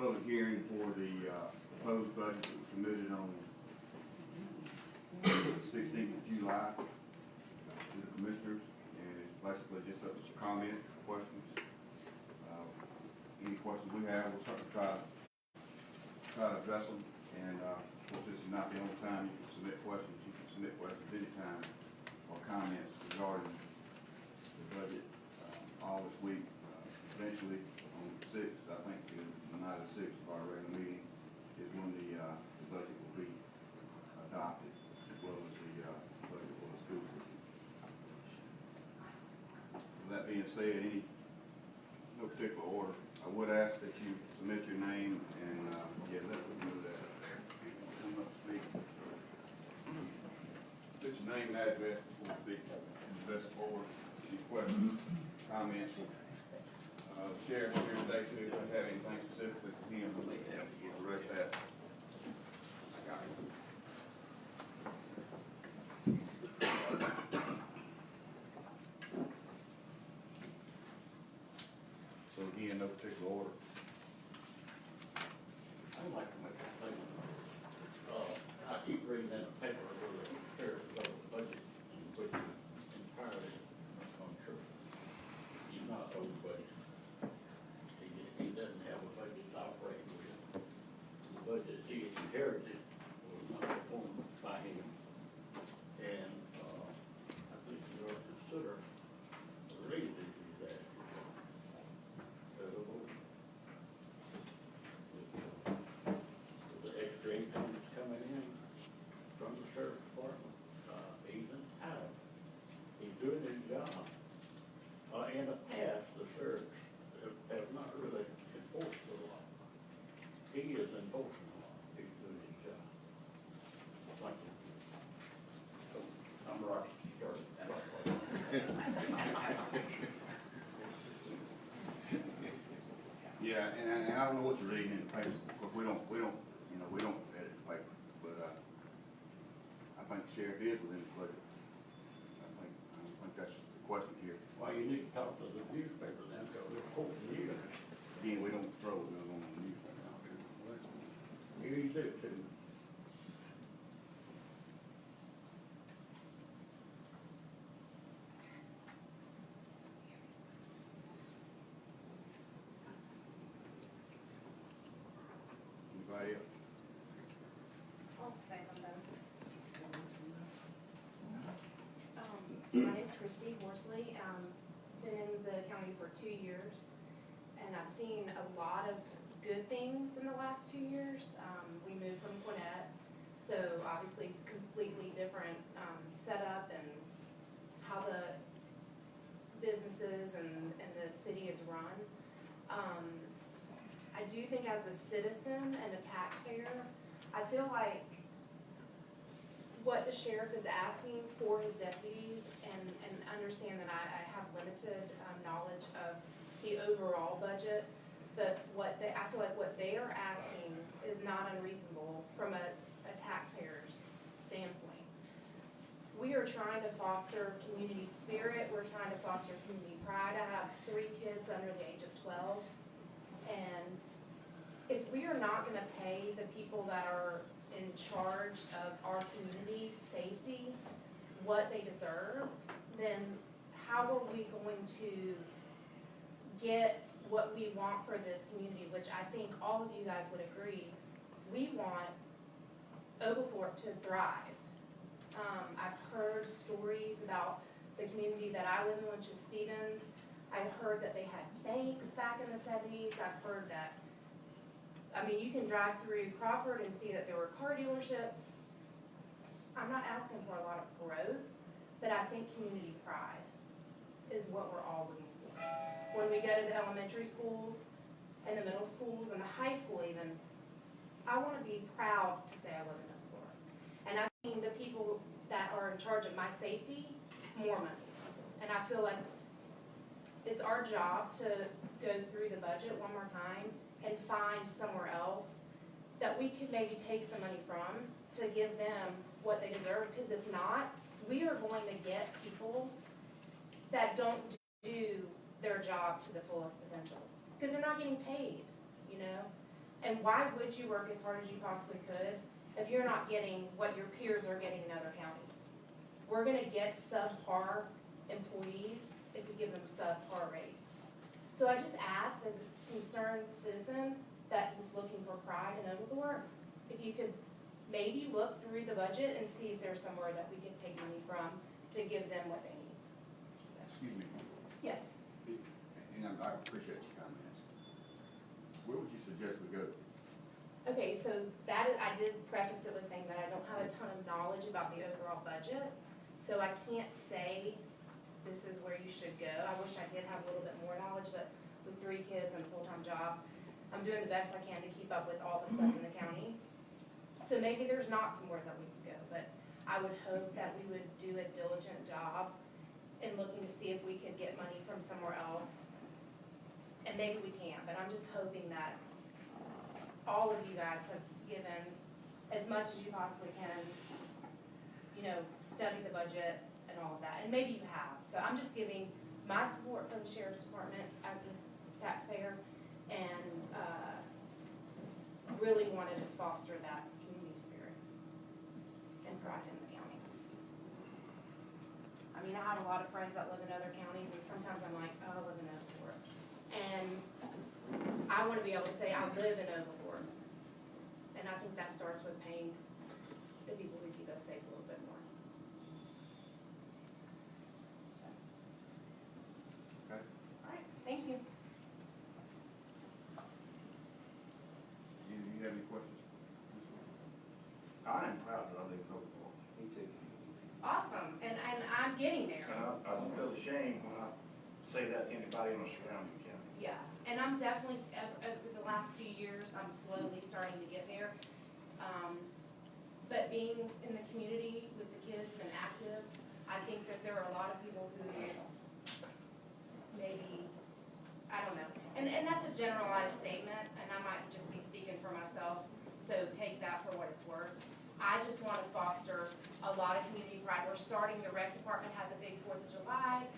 public hearing for the proposed budget that was submitted on the 16th of July to the commissioners, and it's basically just up to comment, questions. Any questions we have, we'll certainly try to address them. And of course, this is not the only time you can submit questions. You can submit questions anytime or comments regarding the budget all this week. Eventually, on the 6th, I think the night of the 6th of our regular meeting is when the budget will be adopted, as well as the budget for the school system. With that being said, no particular order, I would ask that you submit your name and let me know that. Come up to speak. Put your name and address before you speak. Best forward. Any questions, comments? Sheriff here today too. If you have anything specifically for him, we'll direct that. So again, no particular order. I'd like to make a statement. I keep reading in the paper where the sheriff got the budget, which is entirely untrue. He's not over budget. He doesn't have a budget to operate with. The budget he inherited was not performed by him. And I think you ought to consider raising that. The extra income that's coming in from the sheriff's department, he's entitled. He's doing his job. In the past, the sheriffs have not really enforced the law. He is enforcing the law. He's doing his job. Thank you. So, I'm right. Yeah, and I don't know what you're reading in the paper. Of course, we don't edit the paper, but I think the sheriff is within the budget. I think that's the question here. Well, you need to talk to the newspaper then, because they're quoting you. Again, we don't throw it on the newspaper. You do too. Anybody else? I'll say something. My name's Christy Horsley. Been in the county for 2 years, and I've seen a lot of good things in the last 2 years. We moved from Gwinnett, so obviously completely different setup and how the businesses and the city is run. I do think as a citizen and a taxpayer, I feel like what the sheriff is asking for his deputies, and understand that I have limited knowledge of the overall budget, but I feel like what they are asking is not unreasonable from a taxpayer's standpoint. We are trying to foster community spirit, we're trying to foster community pride. I have 3 kids under the age of 12, and if we are not gonna pay the people that are in charge of our community's safety what they deserve, then how are we going to get what we want for this community, which I think all of you guys would agree, we want Oglethorpe to thrive. I've heard stories about the community that I live in, which is Stevens. I've heard that they had banks back in the 70s. I've heard that, you can drive through Crawford and see that there were car dealerships. I'm not asking for a lot of growth, but I think community pride is what we're all looking for. When we go to the elementary schools and the middle schools and the high school even, I want to be proud to say I live in Oglethorpe. And I think the people that are in charge of my safety, more money. And I feel like it's our job to go through the budget one more time and find somewhere else that we could maybe take some money from to give them what they deserve. Because if not, we are going to get people that don't do their job to the fullest potential because they're not getting paid, And why would you work as hard as you possibly could if you're not getting what your peers are getting in other counties? We're gonna get subpar employees if we give them subpar rates. So I just asked, as a concerned citizen that is looking for pride in Overthorpe, if you could maybe look through the budget and see if there's somewhere that we could take money from to give them what they need. Excuse me, Yes. and I appreciate your comments. Where would you suggest we go? Okay, so that is, I did preface it with saying that I don't have a ton of knowledge about the overall budget, so I can't say this is where you should go. I wish I did have a little bit more knowledge, but with 3 kids and a full-time job, I'm doing the best I can to keep up with all the stuff in the county. So maybe there's not somewhere that we could go, but I would hope that we would do a diligent job in looking to see if we could get money from somewhere else. And maybe we can, but I'm just hoping that all of you guys have given as much as you possibly can, you know, study the budget and all of that, and maybe you have. So I'm just giving my support for the sheriff's department as a taxpayer, and really want to just foster that community spirit and pride in the county. I mean, I have a lot of friends that live in other counties, and sometimes I'm like, oh, I live in Overthorpe. And I want to be able to say I live in Overthorpe. And I think that starts with paying the people who keep us safe a little bit more. So, Okay. all right, thank you. Do you have any questions? I am proud that I live in Oakville. Me too. Awesome, and I'm getting there. And I don't feel ashamed when I say that to anybody in the surrounding county. Yeah, and I'm definitely, over the last 2 years, I'm slowly starting to get there. But being in the community with the kids and active, I think that there are a lot of people who maybe, I don't know. And that's a generalized statement, and I might just be speaking for myself, so take that for what it's worth. I just want to foster a lot of community pride. We're starting, the rec department had the big 4th of July.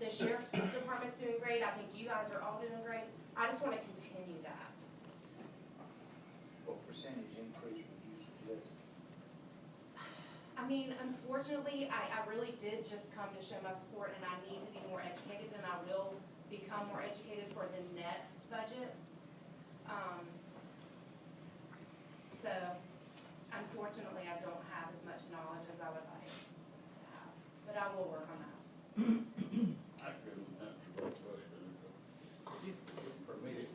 The sheriff's department's doing great. I think you guys are all doing great. I just want to continue that. What percentage increase would you suggest? I mean, unfortunately, I really did just come to show my support, and I need to be more educated, and I will become more educated for the next budget. So, unfortunately, I don't have as much knowledge as I would like to have, but I will work on that. I couldn't answer both questions. For me,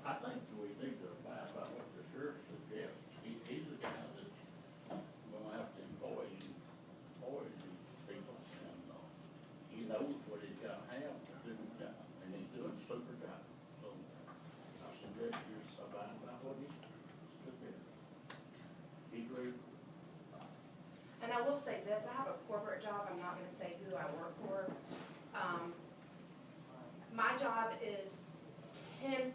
I think we need to abide by what the sheriff suggests. He's the guy that's gonna have to employ these people, and he knows what he's gotta have to do the job, and he's doing a super job. So I suggest you abide by what he suggests. He's ready. And I will say this, I have a corporate job, I'm not gonna say who I work for. My job is 10%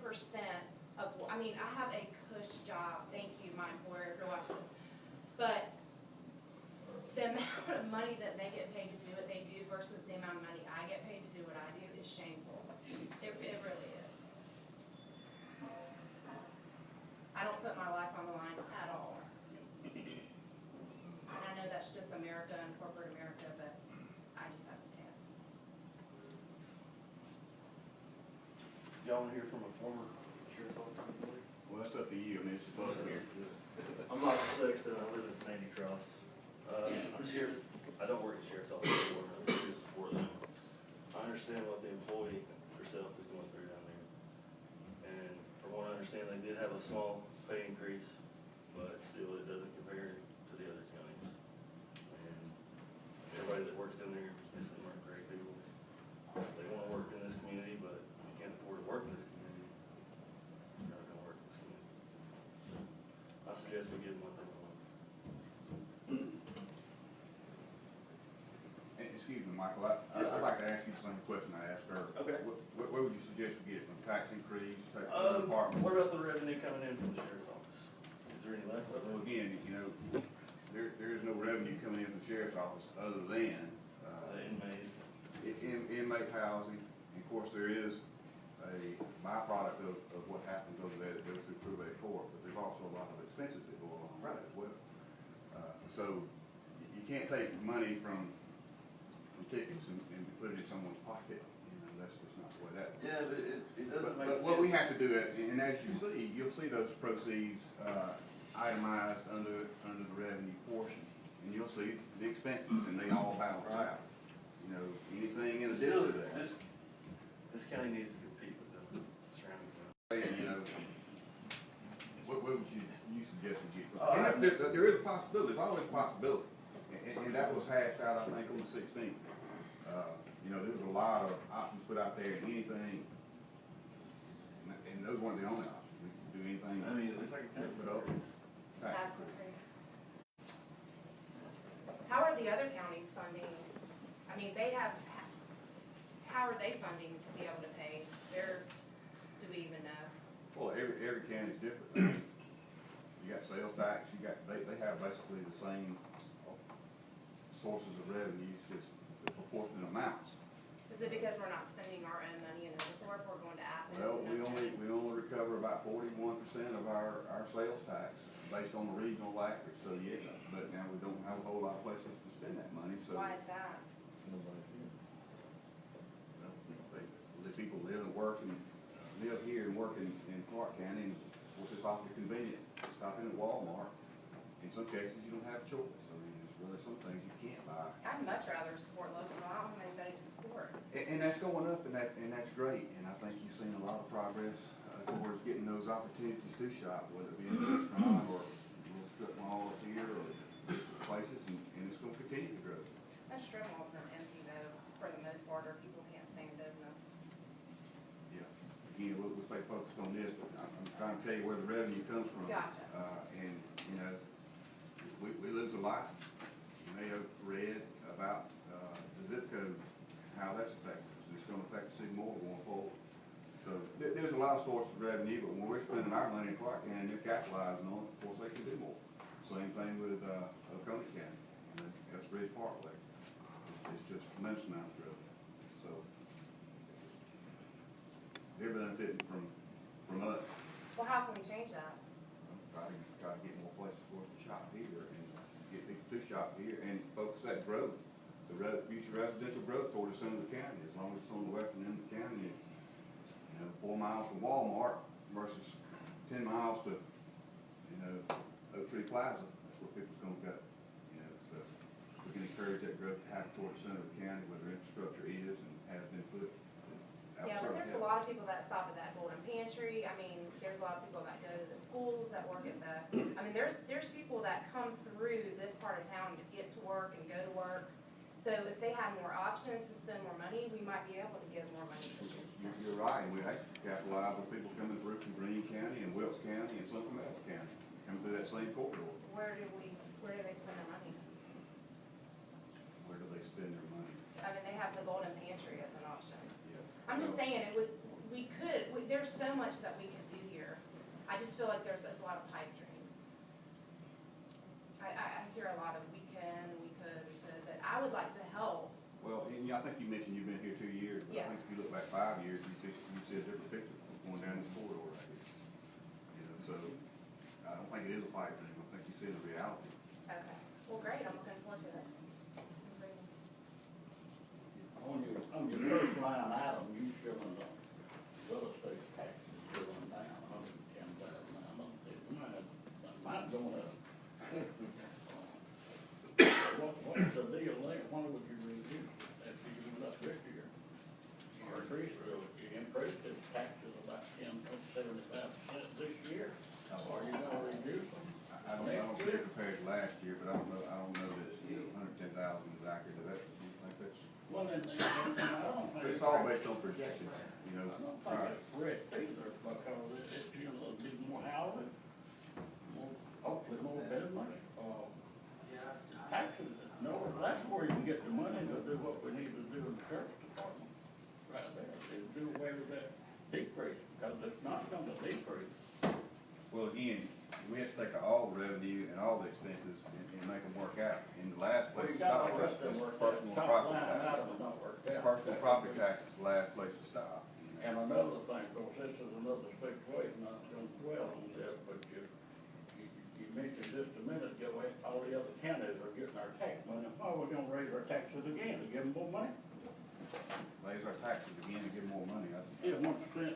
of, I mean, I have a cush job, thank you, my employer, if you're watching this. But the amount of money that they get paid to do what they do versus the amount of money I get paid to do what I do is shameful. It really is. I don't put my life on the line at all. And I know that's just America and corporate America, but I just have to stand. Y'all want to hear from a former sheriff's office employee? Well, that's up to you. I mean, it's your budget here. I'm Michael Sexton, I live in Sandy Cross. I'm just here, I don't work at sheriff's office anymore, I'm just here to support them. I understand what the employee herself is going through down there. And from what I understand, they did have a small pay increase, but still it doesn't compare to the other counties. And everybody that works down there, some of them are great people. They wanna work in this community, but you can't afford to work in this community. You're not gonna work in this community. So I suggest we give them what they want. And excuse me, Michael, I'd like to ask you the same question I asked her. Okay. Where would you suggest we get it, from tax increase, tax department? What about the revenue coming in from the sheriff's office? Is there any left over? Well, again, you know, there is no revenue coming in from the sheriff's office other than, The inmates, inmate housing. And of course, there is, a byproduct of what happens over there that goes through probate court, but there's also a lot of expenses that go along with it as well. So you can't take money from tickets and put it in someone's pocket, you know, that's just not the way that works. Yeah, but it doesn't make But sense. what we have to do, and as you see, you'll see those proceeds, itemized under the revenue portion. And you'll see the expenses, and they all balance out. You know, anything in addition Still, to that. this county needs to compete with the surrounding counties. And, you know, what would you suggest we get? Oh, And there is a possibility, there's always a possibility. And that was hashed out, I think, on the 16th. You know, there was a lot of options put out there, and anything, and those weren't the only options. We could do anything. I mean, it's like a tax Put up. increase. Tax Tax increase. increase. How are the other counties funding? I mean, how are they funding to be able to pay? Do we even know? Well, every county's different. You got sales tax, they have basically the same sources of revenues, just the proportionate amounts. Is it because we're not spending our own money in Oglethorpe, we're going to Athens? Well, and we only recover about 41% of our sales tax based on the regional average, so yeah, but now we don't have a whole lot of places to spend that money, so. Why is that? Well, the people live and work and live here and work in Clark County, and of course it's awfully convenient, stopping at Walmart. In some cases, you don't have a choice. I mean, there's really some things you can't buy. I'd much rather support local, I don't have anybody to support. And that's going up, and that's great, and I think you've seen a lot of progress towards getting those opportunities to shop, whether it be in a restaurant or a little strip mall up here or places, and it's gonna continue to grow. That strip mall's been empty though, for the most part, or people can't stay in business. Yeah, again, we'll stay focused on this, but I'm trying to tell you where the revenue comes from. Gotcha. And, you know, we lose a lot. You may have read about, the zip code, how that's affected us, and it's gonna affect us even more going forward. So, there's a lot of sources of revenue, but when we're spending our money in Clark County, and they're capitalizing on it, of course, they can do more. Same thing with, Oconee County, and that's Ridge Parkway. It's just tremendous amount of growth, so. They're benefiting from us. Well, how can we change that? Try to get more places for us to shop here and get people to shop here and focus that growth, the future residential growth toward the center of the county, as long as it's on the western end of the county. You know, 4 miles from Walmart versus 10 miles to, you know, Oak Tree Plaza, that's where people's gonna go. You know, so we can encourage that growth to happen toward the center of the county where the infrastructure is and has been put. Yeah, but there's a lot of people that stop at that Golden Pantry, I mean, there's a lot of people that go to the schools, that work at I mean, there's people that come through this part of town to get to work and go to work. So if they had more options to spend more money, we might be able to give more money to them. You're right, we actually capitalize on people coming through from Greene County and Wilkes County and some from Ellis County, coming through that same corridor. Where do they spend their money? Where do they spend their money? I mean, they have the Golden Pantry as an option. Yeah. I'm just saying, there's so much that we could do here. I just feel like there's a lot of pipe dreams. I hear a lot of we could, but I would like to help. Well, and I think you mentioned you've been here 2 years, but Yeah. I think if you look back 5 years, you see a different picture going down this corridor right here. You know, so I don't think it is a pipe dream, I think you see the reality. Okay, well, great, I'm looking forward to it. On your first line item, you showing the real estate taxes going down, $110,000. Mine's going up. What's the deal there? Why would you reduce it after you went up this year? You increased the taxes about 10.75% this year. Are you gonna reduce them? I don't see it compared to last year, but I don't know that, you know, 110,000 is accurate, do you think that's? Well, then, I don't think. It's all based on projections, you know. I don't think it's correct either, because it's, you know, be more housing, hopefully more business, taxes. No, that's where you can get the money to do what we need to do in the sheriff's department, right there, to do away with that decrease, because it's not gonna decrease. Well, again, we have to take all the revenue and all the expenses and make them work out. In the last Well, place you to got stop the rest was of them worked out, personal top property line tax. items don't work out. Personal property tax is the last place to stop, you know. And another thing, of course, this is another situation, I'm not gonna dwell on this, but you mentioned just a minute ago, all the other counties are getting our tax money, why are we gonna raise our taxes again to give them more money? Raise our taxes again and get more money. Is 1%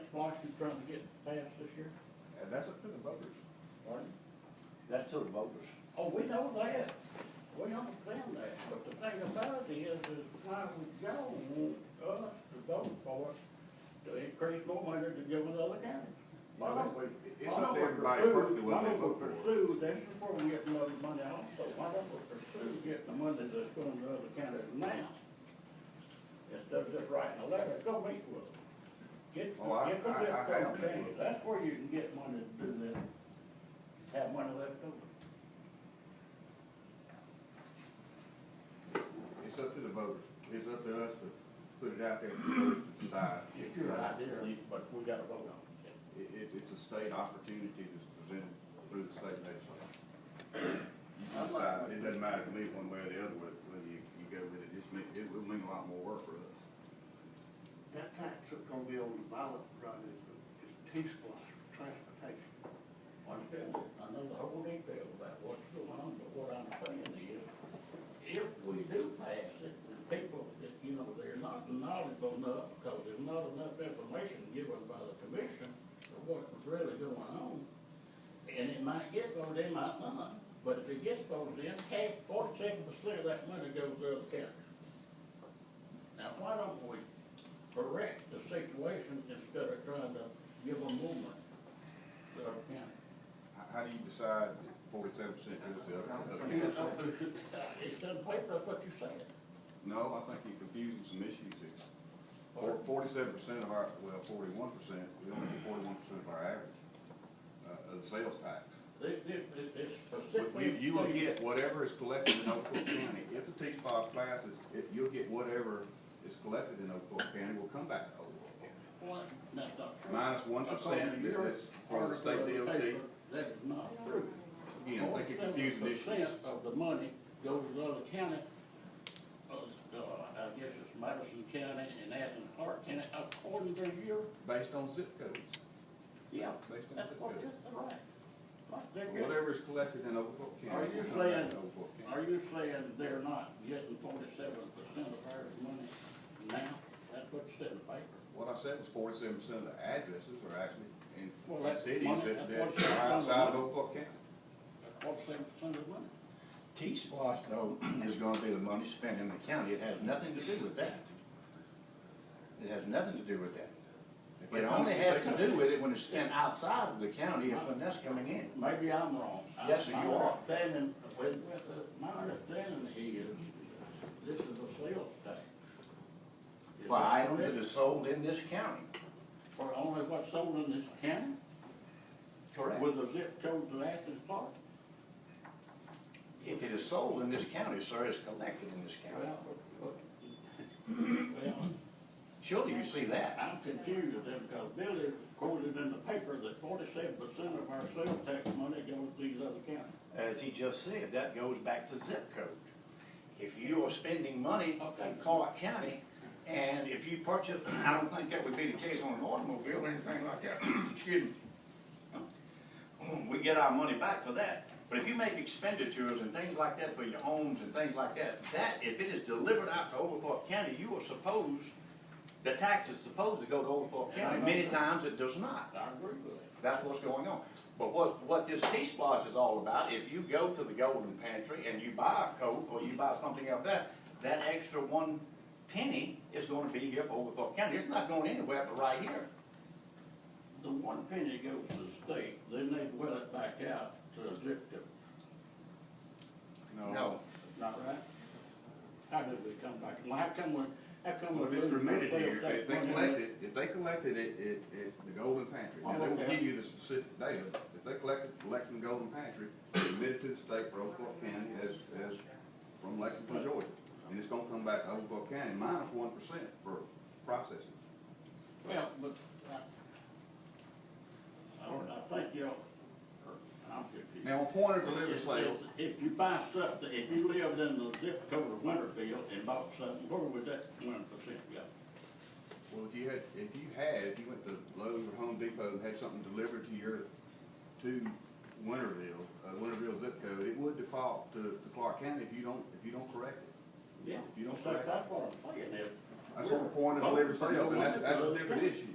splash you trying to get passed this year? That's up to the voters. Pardon? That's to the voters. Oh, we know that, we understand that, but the thing about it is why would y'all want us to vote for it to increase more money to give it other counties? Why don't we? It's up to everybody personally what they vote for. Why don't we pursue, that's before we get the other money also, why don't we pursue getting the money that's going to other counties now? Instead of just writing a letter, go meet with them. Get the Oh, I zip have code met change, with them. that's where you can get money to do this, have money left over. It's up to the voters. It's up to us to put it out there for the voters to decide. It's your idea, but we gotta vote on it. It's a state opportunity that's presented through the state legislature. You can decide, it doesn't matter to me one way or the other whether you go with it, it will mean a lot more work for us. That tax that's gonna be on the ballot, right, is T-Splosh for transportation. Understand it, I know the whole detail about what's going on, but what I'm saying is, if we do pass it, the people, you know, they're not knowledgeable enough, because there's not enough information given by the commission of what's really going on, and it might get voted in, might not, but if it gets voted in, 47% of that money goes to other counties. Now, why don't we correct the situation instead of trying to give them more money to other counties? How do you decide that 47% goes to other counties? It's in the paper, that's what you said. No, I think you're confusing some issues here. 47% of our, well, 41%, we only get 41% of our average, of the sales tax. It's specifically. You will get whatever is collected in Oakland County. If the T-Splosh passes, you'll get whatever is collected in Oakland County will come back to Oakland County. Well, that's not true. Minus 1% According to your that's for the state article in the DOT. paper, that is not true. Again, I think you're confusing issues. 47% of the money goes to the other county. I guess it's Madison County and Athens Park County, according to your, Based on zip codes. yeah, Based on that's zip what, codes. that's right. Right, they're good. Whatever is collected in Oakland County. Are you will come back saying, to Oakland County. are you saying they're not getting 47% of our money now? That's what you said in the paper. What I said was 47% of the addresses are actually in Well, that's cities money, that that's are what's outside of money. Oakland County. That's 47% of the money. T-Splosh though is gonna be the money spent in the county. It has nothing to do with that. It has nothing to do with that. It only has to do with it when it's spent outside of the county is when that's coming in. Maybe I'm wrong. Yes, you are. My understanding is, this is a sales tax. Is For that items correct? that is sold in this county. For only what's sold in this county? Correct. With the zip codes of Athens Park? If it is sold in this county, sir, it's collected in this county. Well, Surely you see that. I'm confused then, because Billy quoted in the paper that 47% of our sales tax money goes to these other counties. As he just said, that goes back to zip code. If you are spending money in Clark County, and if you purchase, I don't think that would be the case on an automobile or anything like that, excuse me. We get our money back for that. But if you make expenditures and things like that for your homes and things like that, if it is delivered out to Overclock County, you are supposed, the tax is supposed to go to Overclock County. Many times it does not. I agree with that. That's what's going on. But what this T-Splosh is all about, if you go to the Golden Pantry and you buy a Coke or you buy something like that, that extra 1 penny is going to be here for Overclock County. It's not going anywhere but right here. The 1 penny goes to the state, then they will it back out to a zip code. No. Not right? How did they come back? Well, how come Well, we if it's losing our remitted sales here, tax if they money? collected it at the Golden Pantry, now they won't give you the specific data. If they collected in the Golden Pantry, remitted to the state for Oakland County as from Lexington, Georgia. And it's gonna come back to Oakland County minus 1% for processing. Well, but, I think y'all, I'm confused. Now, on point of delivery sales, If you buy stuff, if you lived in the zip code of Winterfield and bought something, where would that 1% go? Well, if you went to Lowe's or Home Depot and had something delivered to Winterville zip code, it would default to Clark County if you don't correct it. Yeah, If you don't so correct it. that's what I'm saying, if. That's what the point of delivered sales, and that's a different issue.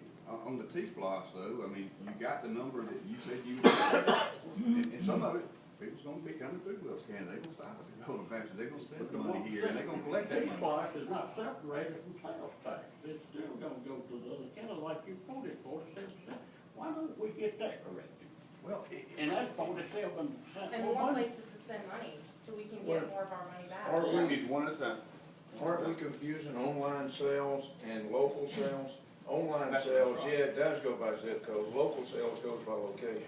On the T-Splosh though, I mean, you got the number that you said you would, and some of it, people's gonna be coming through Wells County, they're gonna stop at the golden patches, they're gonna spend the money here, and they're gonna collect that money. T-Splosh is not separated from sales tax, it's still gonna go to the other county like you quoted, 47%. Why don't we get that corrected? Well, And that's 47%. And more places to spend money, so we can get more of our money back. Are we need one at a time. Aren't we confusing online sales and local sales? Online That's sales, right. yeah, it does go by zip code, local sales goes by location.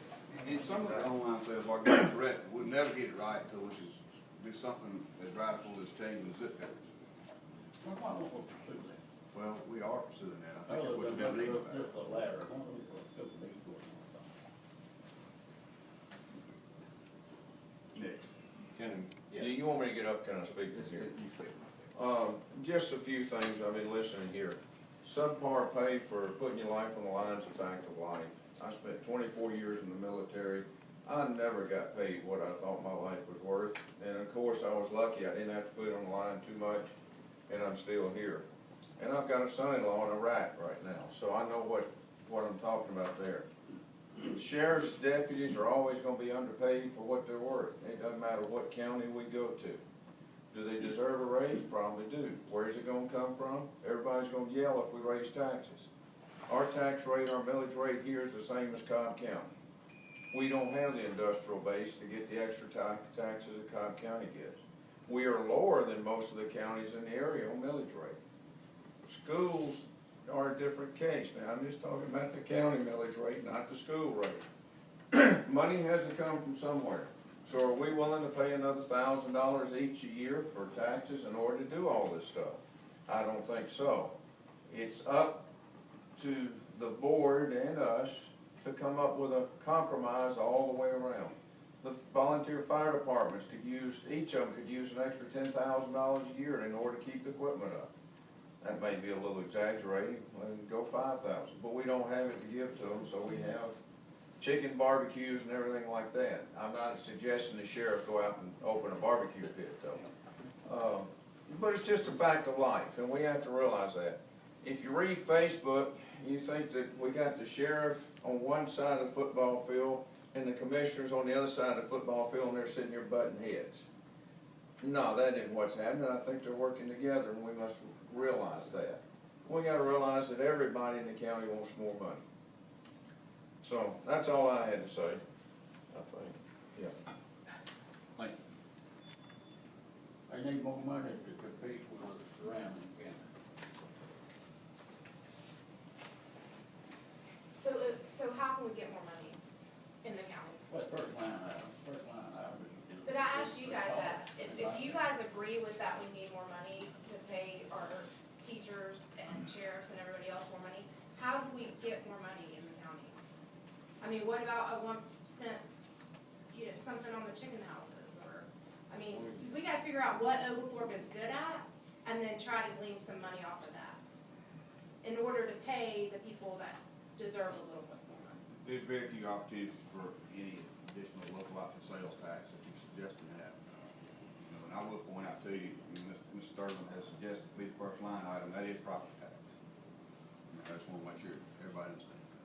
And some of the online sales are getting correct, we'll never get it right until we just do something as radical as changing the zip codes. Well, why don't we pursue that? Well, we are pursuing that, I think that's Other what than you've been reading just about. a ladder, why don't we pursue these ones? Nick, Do you want me to get up, can I speak from here? you speak. Just a few things, I've been listening here. Subpar pay for putting your life on the line is a fact of life. I spent 24 years in the military. I never got paid what I thought my life was worth. And of course, I was lucky, I didn't have to put it on the line too much, and I'm still here. And I've got a son-in-law in Iraq right now, so I know what I'm talking about there. Sheriff's deputies are always gonna be underpaid for what they're worth. It doesn't matter what county we go to. Do they deserve a raise? Probably do. Where's it gonna come from? Everybody's gonna yell if we raise taxes. Our tax rate, our millage rate here is the same as Cobb County. We don't have the industrial base to get the extra taxes that Cobb County gets. We are lower than most of the counties in the area on millage rate. Schools are a different case. Now, I'm just talking about the county millage rate, not the school rate. Money has to come from somewhere. So are we willing to pay another $1,000 each a year for taxes in order to do all this stuff? I don't think so. It's up to the board and us to come up with a compromise all the way around. The volunteer fire departments could use, each of them could use an extra $10,000 a year in order to keep the equipment up. That may be a little exaggerating, let them go 5,000, but we don't have it to give to them, so we have chicken barbecues and everything like that. I'm not suggesting the sheriff go out and open a barbecue pit though. But it's just a fact of life, and we have to realize that. If you read Facebook, you think that we got the sheriff on one side of the football field and the commissioners on the other side of the football field, and they're sitting here butting heads. No, that isn't what's happening. I think they're working together, and we must realize that. We gotta realize that everybody in the county wants more money. So, that's all I had to say, I think, yeah. Thank you. They need more money to compete with the surrounding county. So how can we get more money in the county? Well, first line item is. But I asked you guys that, if you guys agree with that, we need more money to pay our teachers and sheriffs and everybody else more money, how do we get more money in the county? I mean, what about a 1%, something on the chicken houses, or, I mean, we gotta figure out what Oglethorpe is good at, and then try to glean some money off of that, in order to pay the people that deserve a little bit more. There's very few opportunities for any additional local option sales tax if you're suggesting that. And I will point out to you, Mr. Sturman has suggested to be the first line item, that is property tax. I just want to make sure everybody understands that.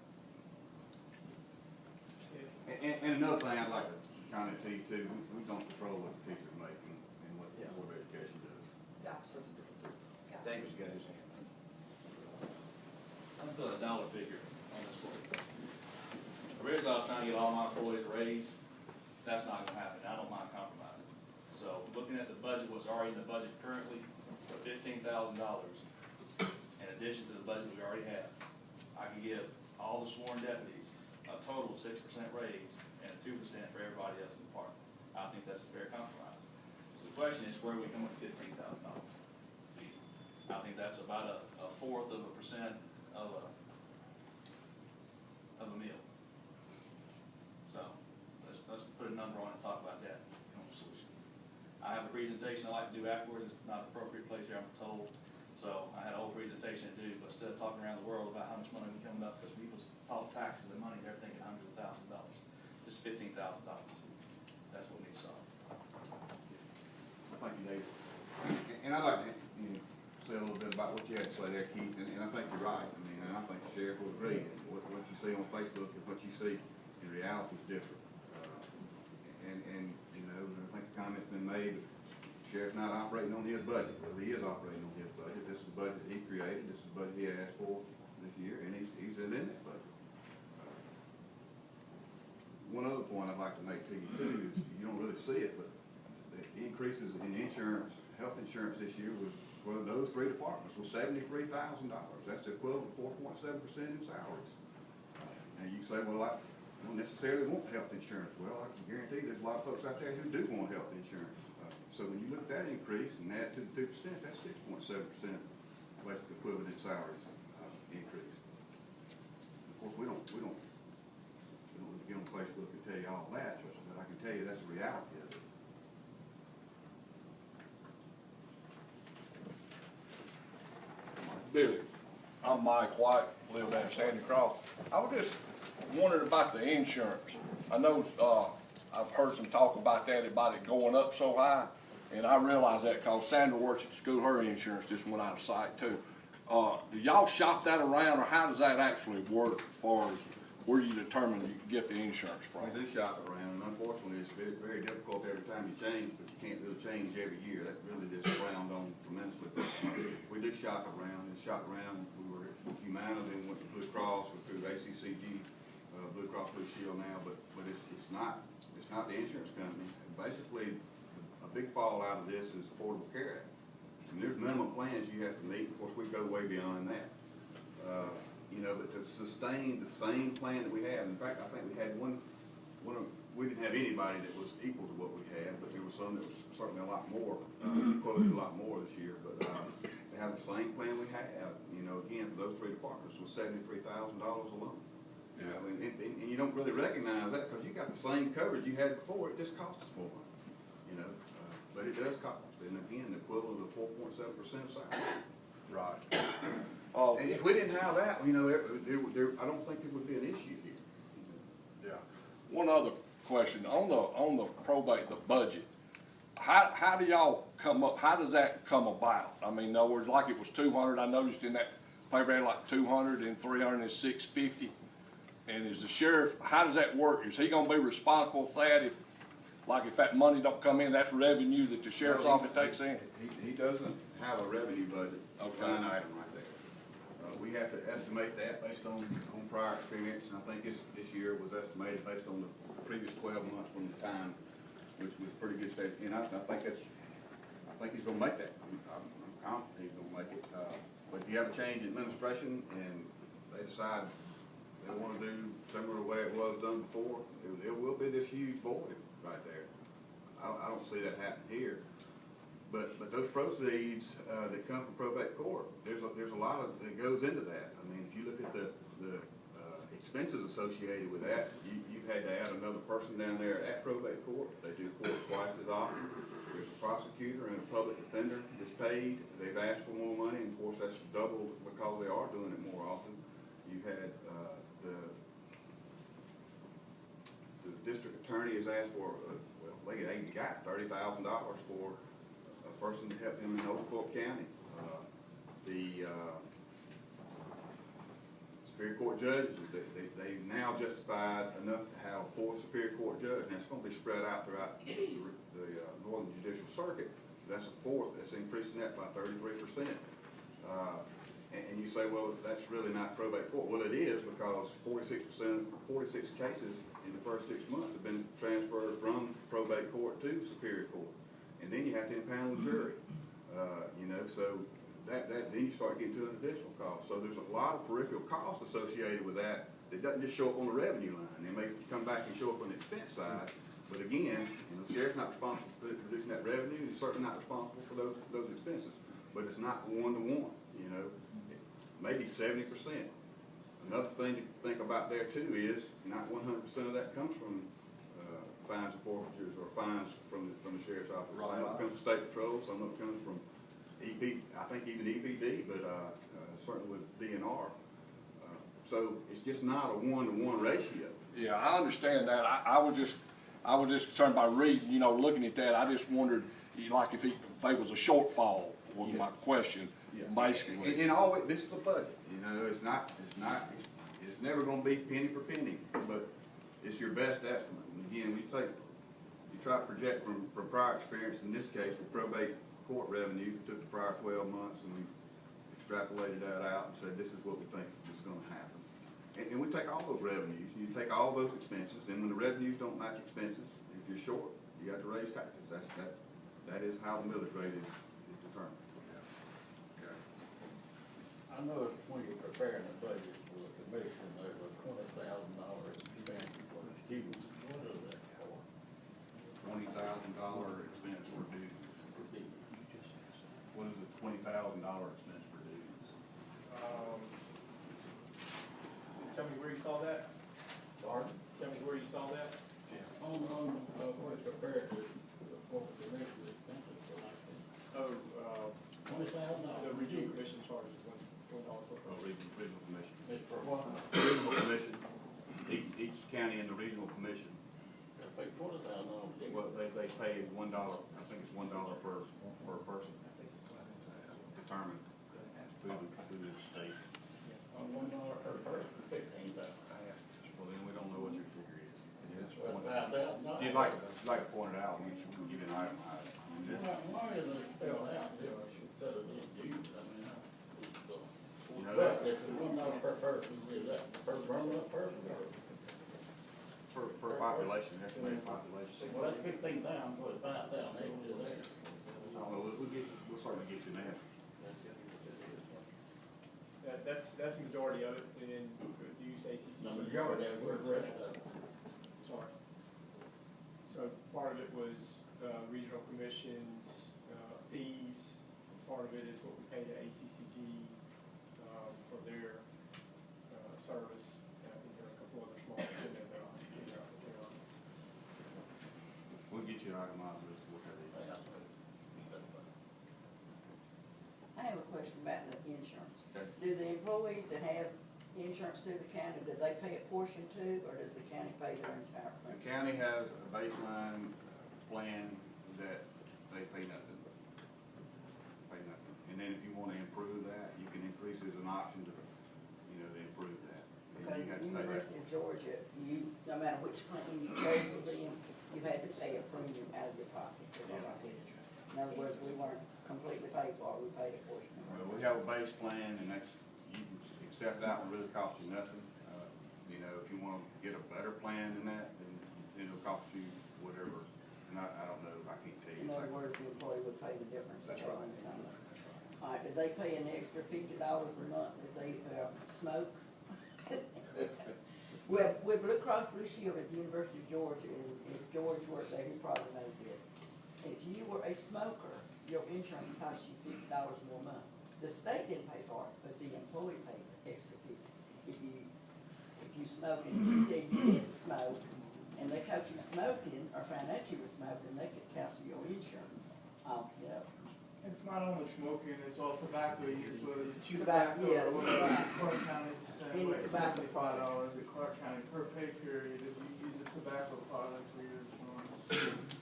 And another thing I'd like to comment to you too, we don't control what the teachers make and what the Board of Education does. Gotcha. David's got his hand. I'll put a dollar figure on this for you. Originally, I was trying to get all my employees a raise. That's not gonna happen. I don't mind compromising. So looking at the budget, what's already in the budget currently, for $15,000, in addition to the budget we already have, I can give all the sworn deputies a total of 6% raise and a 2% for everybody else in the department. I think that's a fair compromise. So the question is, where do we come with $15,000? I think that's about a fourth of a percent of a meal. So let's put a number on it and talk about that, come up with a solution. I have a presentation I like to do afterwards. It's not an appropriate place here, I'm told. So I had a whole presentation to do, but instead of talking around the world about how much money we coming up, because we was taught taxes and money, they're thinking $100,000. It's $15,000. That's what we saw. Thank you, David. And I'd like to, say a little bit about what you had to say there, Keith, and I think you're right. I mean, and I think the sheriff will agree. What you see on Facebook and what you see in reality is different. And I think the comment's been made, the sheriff's not operating on his budget. Well, he is operating on his budget. This is the budget he created, this is the budget he asked for this year, and he's in that budget. One other point I'd like to make to you too is, you don't really see it, but the increases in insurance, health insurance this year was, for those three departments, was $73,000. That's the equivalent of 4.7% in salaries. And you say, well, I don't necessarily want health insurance. Well, I can guarantee there's a lot of folks out there who do want health insurance. So when you look at that increase and add to the 2%, that's 6.7% basically equivalent in salaries increase. Of course, we don't get on Facebook and tell you all that, but I can tell you that's the reality of it. Billy, I'm Mike White, live down in Sandy Cross. I was just wondering about the insurance. I know, I've heard some talk about it going up so high, and I realize that because Sandra works at the school, her insurance just went out of sight too. Do y'all shop that around, or how does that actually work as far as where you determine you can get the insurance from? We do shop around, and unfortunately, it's very, very difficult every time you change, but you can't do a change every year. That really just frowned on tremendously. We do shop around, we were at Humana, then went to Blue Cross, we're through ACCG, Blue Cross Blue Shield now, but it's not the insurance company. And basically, a big fallout of this is Affordable Care Act. And there's minimum plans you have to meet. Of course, we go way beyond that. But to sustain the same plan that we have, in fact, I think we had we didn't have anybody that was equal to what we had, but there was some that was certainly a lot more, quoted a lot more this year, but to have the same plan we have, again, for those three departments was $73,000 alone. Yeah. And you don't really recognize that because you got the same coverage you had before, it just costs us more, but it does cost, and again, the equivalent of 4.7% of salary. Right. And if we didn't have that, I don't think it would be an issue here. Yeah. One other question, on the probate, the budget, how do y'all come up, how does that come about? I mean, in other words, like it was 200, I noticed in that paper had like 200 and 300 and 650. And is the sheriff, how does that work? Is he gonna be responsible for that if that money don't come in, that's revenue that the sheriff's office takes in? He doesn't have a revenue budget, Okay. line item right there. We have to estimate that based on prior experience, and I think this year was estimated based on the previous 12 months from the time, which was pretty good state. And I think he's gonna make that. I'm confident he's gonna make it. But if you have a change in administration and they decide they wanna do similar to the way it was done before, there will be this huge void right there. I don't see that happening here. But those proceeds that come from probate court, there's a lot of that goes into that. I mean, if you look at the expenses associated with that, you've had to add another person down there at probate court. They do court twice as often. There's a prosecutor and a public defender that's paid. They've asked for more money, and of course that's double because they are doing it more often. You've had the district attorney has asked for they got $30,000 for person to help him in Oglethorpe County. The Superior Court judges, they now justified enough to have a fourth Superior Court judge. Now, it's going to be spread out throughout the Northern Judicial Circuit. That's a fourth. That's increasing that by 33%. And you say, well, that's really not probate court. Well, it is because 46 cases in the first 6 months have been transferred from probate court to Superior Court. And then you have to impound the jury, so that then you start getting to an additional cost. So there's a lot of peripheral cost associated with that. It doesn't just show up on the revenue line. It may come back and show up on the expense side. But again, the sheriff's not responsible for producing that revenue. He's certainly not responsible for those expenses. But it's not one-to-one. Maybe 70%. Another thing to think about there too is not 100% of that comes from fines and forfeitures or fines from the sheriff's office. Right. Some of it comes from state patrol, some of it comes from EP, I think even EPD, but certainly with DNR. So it's just not a one-to-one ratio. Yeah, I understand that. I was just concerned by reading, you know, looking at that. I just wondered, like, if there was a shortfall was my question, basically. And always, this is a budget, you know, it's never gonna be penny for penny, but it's your best estimate. And again, you try to project from prior experience, in this case, with probate court revenue, we took the prior 12 months and we extrapolated that out and said, this is what we think is gonna happen. And we take all those revenues, you take all those expenses, and when the revenues don't match expenses, if you're short, you have to raise taxes. That is how the millage rate is determined. I noticed when you're preparing the budget for the commission, there's a $20,000 expense for students. What is that for? $20,000 expense for dues. What is a $20,000 expense for dues? Tell me where you saw that? Pardon? Tell me where you saw that? On, when it's prepared to, for the commission expenses for like $20,000. The regional commission charges $1 per Oh, person. regional commission. It's for what? Regional commission, each county in the regional commission, They pay $20,000. well, they pay $1, I think it's $1 per person. Determined through the state. On $1 per person, $15,000. Well, then we don't know what your figure is. Well, $5,000. If you'd like to point it out, we can give you an item. Why isn't it spelled out there, instead of this dude, I mean, You know but that? if it's $1 per person, is that per grown-up person or? Per population, estimated population. Well, that's $15,000, but $5,000, they can do that. I don't know, we'll certainly get you an answer. That's the majority of it, and then use ACC. The majority of it, where's the rest of it? Sorry. So part of it was regional commissions, fees. Part of it is what we pay to ACCG for their service. And I think there are a couple other small things in there that I'll figure out what they are. We'll get you an itemized list of what that is. I have a question about the insurance. Okay. Do the employees that have insurance through the county, do they pay a portion too, or does the county pay their entire The premium? county has a baseline plan that they pay nothing. And then if you want to improve that, you can increase it as an option to, you know, to improve that. And Because you have at to the pay that. University of Georgia, no matter which plan you chose with them, you had to pay a premium out of your pocket. In other words, we weren't completely paid for it, we paid a portion of Well, it. we have a base plan, and that's, you can accept that one, really costs you nothing. You know, if you want to get a better plan than that, then it'll cost you whatever. And I don't know, I can't tell you In other exactly. words, the employee would pay the difference. That's if they right. lose something. All right, do they pay an extra $50 a month if they smoke? Well, with Blue Cross Blue Shield at the University of Georgia, and if George worked there, he probably knows this. If you were a smoker, your insurance costs you $50 more a month. The state didn't pay for it, but the employee pays extra $50. If you smoke, and if you said you didn't smoke, and they caught you smoking, or found out you were smoking, they could cancel your insurance off, you know. It's not only smoking, it's all tobacco use, whether you chew Tobacco, tobacco yeah. or whatever. Clark County is the same Any way, tobacco $75 at Clark County per pay period if you use a tobacco product for your insurance.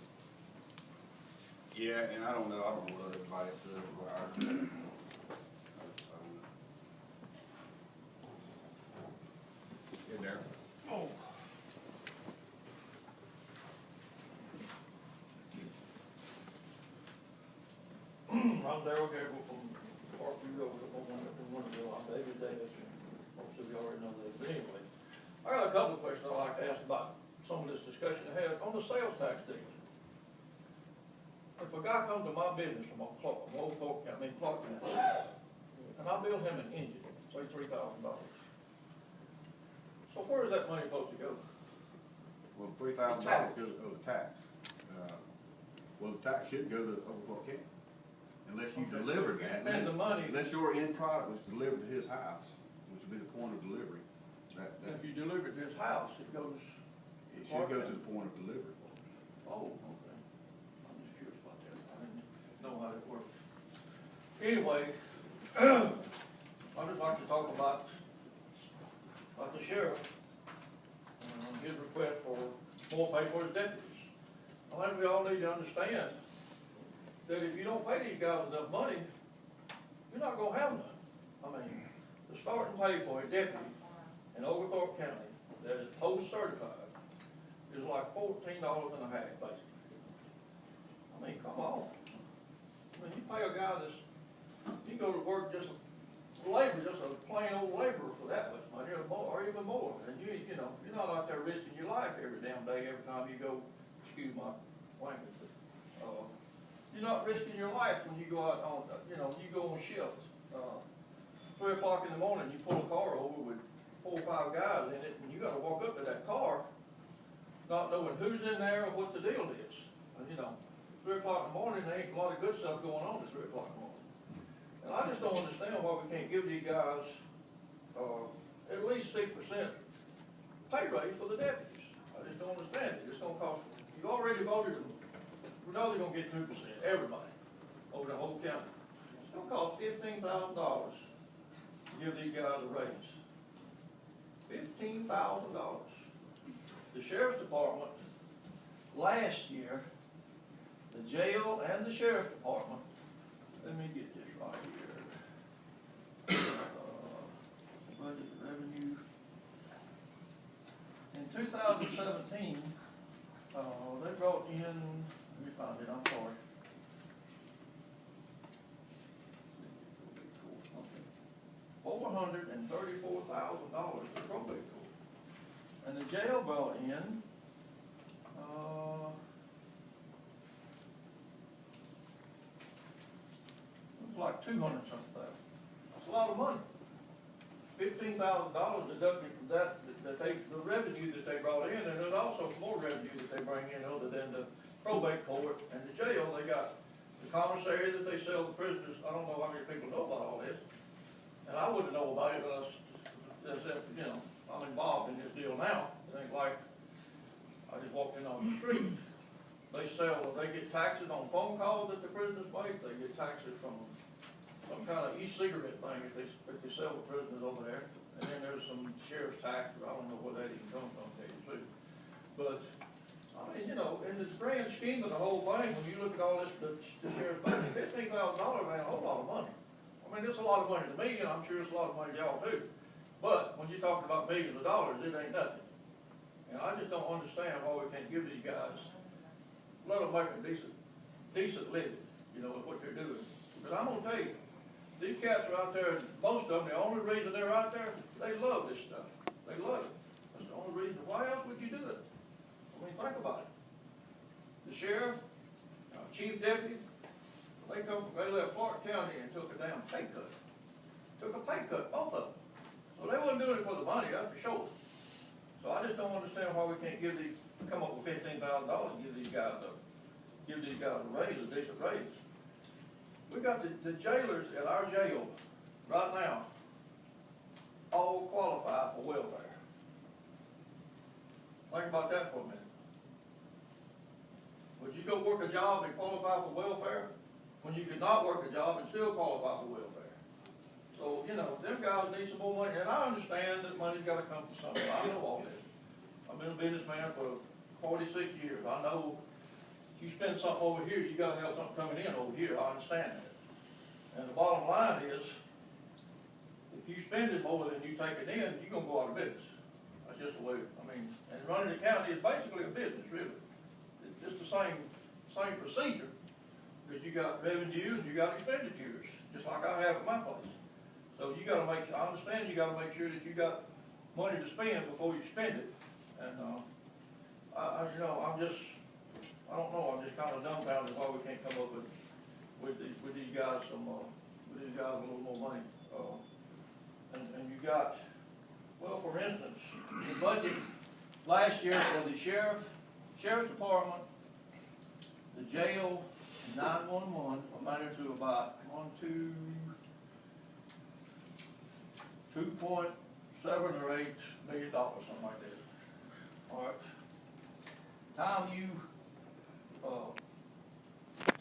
Yeah, and I don't know what everybody else does, but I don't know. Get there. Oh. I'm Darrell Gable from Parkview over the Wonderville. I'm David Davis, and most of you already know that. But anyway, I got a couple of questions I'd like to ask about some of this discussion ahead on the sales tax deal. If a guy comes to my business from Clark County, and I bill him an engine, say $3,000. So where is that money supposed to go? Well, $3,000 goes to the tax. Well, the tax should go to Overclock County. Unless you Okay. delivered You that. spend the money. Unless your end product was delivered to his house, which would be the point of delivery. If you deliver it to his house, it goes. It should go to the point of delivery. Oh, okay. I'm just curious about that. I didn't know how it works. Anyway, I'd just like to talk about sheriff, his request for more pay for his deputies. I think we all need to understand that if you don't pay these guys enough money, you're not gonna have none. I mean, the starting pay for a deputy in Oglethorpe County that is post-certified is like $14.50 basically. I mean, come on. I mean, you pay a guy that's, you go to work just labor, just a plain old laborer for that much money or even more. And you know, you're not out there risking your life every damn day, every time you go, excuse my language, but, you're not risking your life when you go out on, you know, you go on shift. 3 o'clock in the morning, you pull a car over with 4 or 5 guys in it, and you gotta walk up to that car, not knowing who's in there or what the deal is. And, you know, 3 o'clock in the morning, there ain't a lot of good stuff going on at 3 o'clock in the morning. And I just don't understand why we can't give these guys, at least 6% pay raise for the deputies. I just don't understand it. It's gonna cost, you already voted them, we know they're gonna get 2%, everybody, over the whole county. It's gonna cost $15,000 to give these guys a raise. $15,000. The sheriff's department, last year, the jail and the sheriff's department, let me get this right here. Budget revenue. In 2017, they brought in, let me find it, I'm sorry. $434,000 to probate court. And the jail brought in, it's like 200-something thousand. That's a lot of money. $15,000 deducted from that the revenue that they brought in, and there's also more revenue that they bring in other than the probate court and the jail. They got the commissary that they sell the prisoners. I don't know how many people know about all this. And I wouldn't know about it unless, you know, I'm involved in this deal now. It ain't like I just walked in on the street. They get taxes on phone calls that the prisoners make. They get taxes from some kind of e-cigarette thing that they sell the prisoners over there. And then there's some sheriff's tax, but I don't know where that even comes from, to tell you the truth. But, I mean, you know, in the grand scheme of the whole thing, when you look at all this, the sheriff's budget, $15,000 ain't a whole lot of money. I mean, it's a lot of money to me, and I'm sure it's a lot of money to y'all too. But when you're talking about millions of dollars, it ain't nothing. And I just don't understand why we can't give these guys, let them make a decent living, you know, with what they're doing. But I'm gonna tell you, these cats are out there, most of them, the only reason they're out there, they love this stuff. They love it. That's the only reason. Why else would you do it? I mean, think about it. The sheriff, chief deputy, they left Clark County and took a damn pay cut. Took a pay cut, both of them. So they wasn't doing it for the money, that's for sure. So I just don't understand why we can't come up with $15,000 and give these guys a raise, a decent raise. We got the jailers at our jail right now all qualify for welfare. Think about that for a minute. Would you go work a job and qualify for welfare when you could not work a job and still qualify for welfare? So, you know, them guys need some more money, and I understand that money's gotta come from somewhere. I know all this. I've been a businessman for 46 years. I know if you spend something over here, you gotta have something coming in over here. I understand that. And the bottom line is, if you spend it more than you take it in, you're gonna go out of business. That's just the way, I mean, and running the county is basically a business, really. It's just the same procedure, because you got revenue and you got expenditures, just like I have at my place. So you gotta I understand you gotta make sure that you got money to spend before you spend it. And, I don't know, I'm just kinda dumbfounded why we can't come up with these guys a little more money. And you got, well, for instance, the budget last year for the sheriff's department, the jail, 911, amounted to about $2.7 or $8 million, something like that. All right. Now you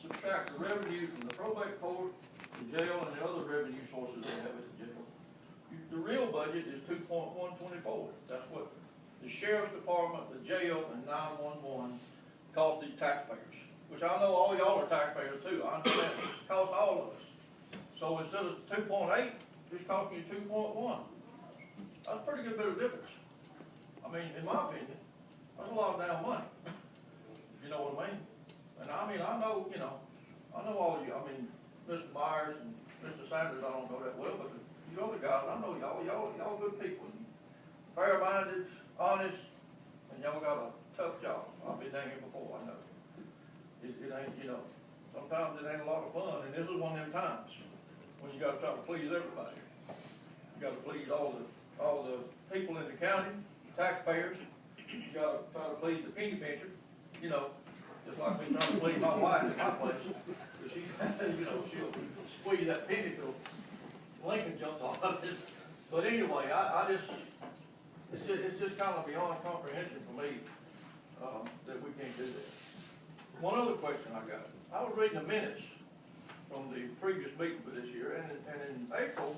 subtract the revenue from the probate court, the jail, and the other revenue sources they have at the jail, the real budget is 2.124. That's what the sheriff's department, the jail, and 911 cost these taxpayers. Which I know all y'all are taxpayers too, I understand, it costs all of us. So instead of 2.8, it's costing you 2.1. That's a pretty good bit of difference. I mean, in my opinion, that's a lot of damn money. You know what I mean? And I mean, I know, you know, I know all of you, I mean, Mr. Myers and Mr. Sanders, I don't know that well, but you other guys, I know y'all good people. Fair-minded, honest, and y'all got a tough job. I've been down here before, I know. It ain't, you know, sometimes it ain't a lot of fun, and this is one of them times when you gotta try to please everybody. You gotta please all the people in the county, taxpayers. You gotta try to please the penny pincher, you know, just like me trying to please my wife at my place. Cause she, you know, she'll squeeze that penny till Lincoln jumps off of this. But anyway, it's just kind of beyond comprehension for me, that we can't do that. One other question I got. I was reading the minutes from the previous meeting for this year, and in April,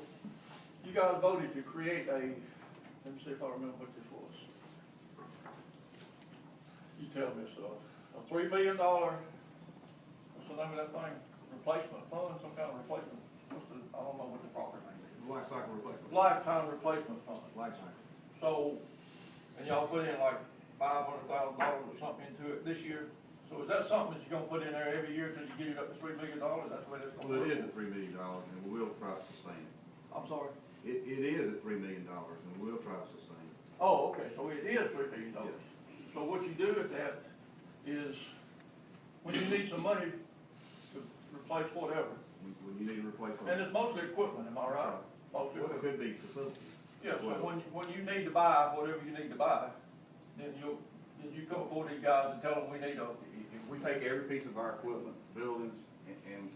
you guys voted to create let me see if I remember what this was. You tell me, so, a $3 million, what's the name of that thing? Replacement fund, some kind of replacement, I don't know what the proper name is. Life cycle replacement. Lifetime replacement fund. Life cycle. So, and y'all put in like $500,000 or something into it this year. So is that something that you're gonna put in there every year till you get it up to $3 million? That's the way that's gonna Well, work? it is at $3 million, and we will try to sustain it. I'm sorry? It is at $3 million, and we will try to sustain it. Oh, okay, so it is $3 million. Yes. So what you do with that is, when you need some money to replace whatever, When you need to replace and something. it's mostly equipment, am I right? Mostly Well, it equipment. could be facilities. Yeah, so Well- when you need to buy whatever you need to buy, then you come before these guys and tell them we need If we take every piece of our equipment, buildings, and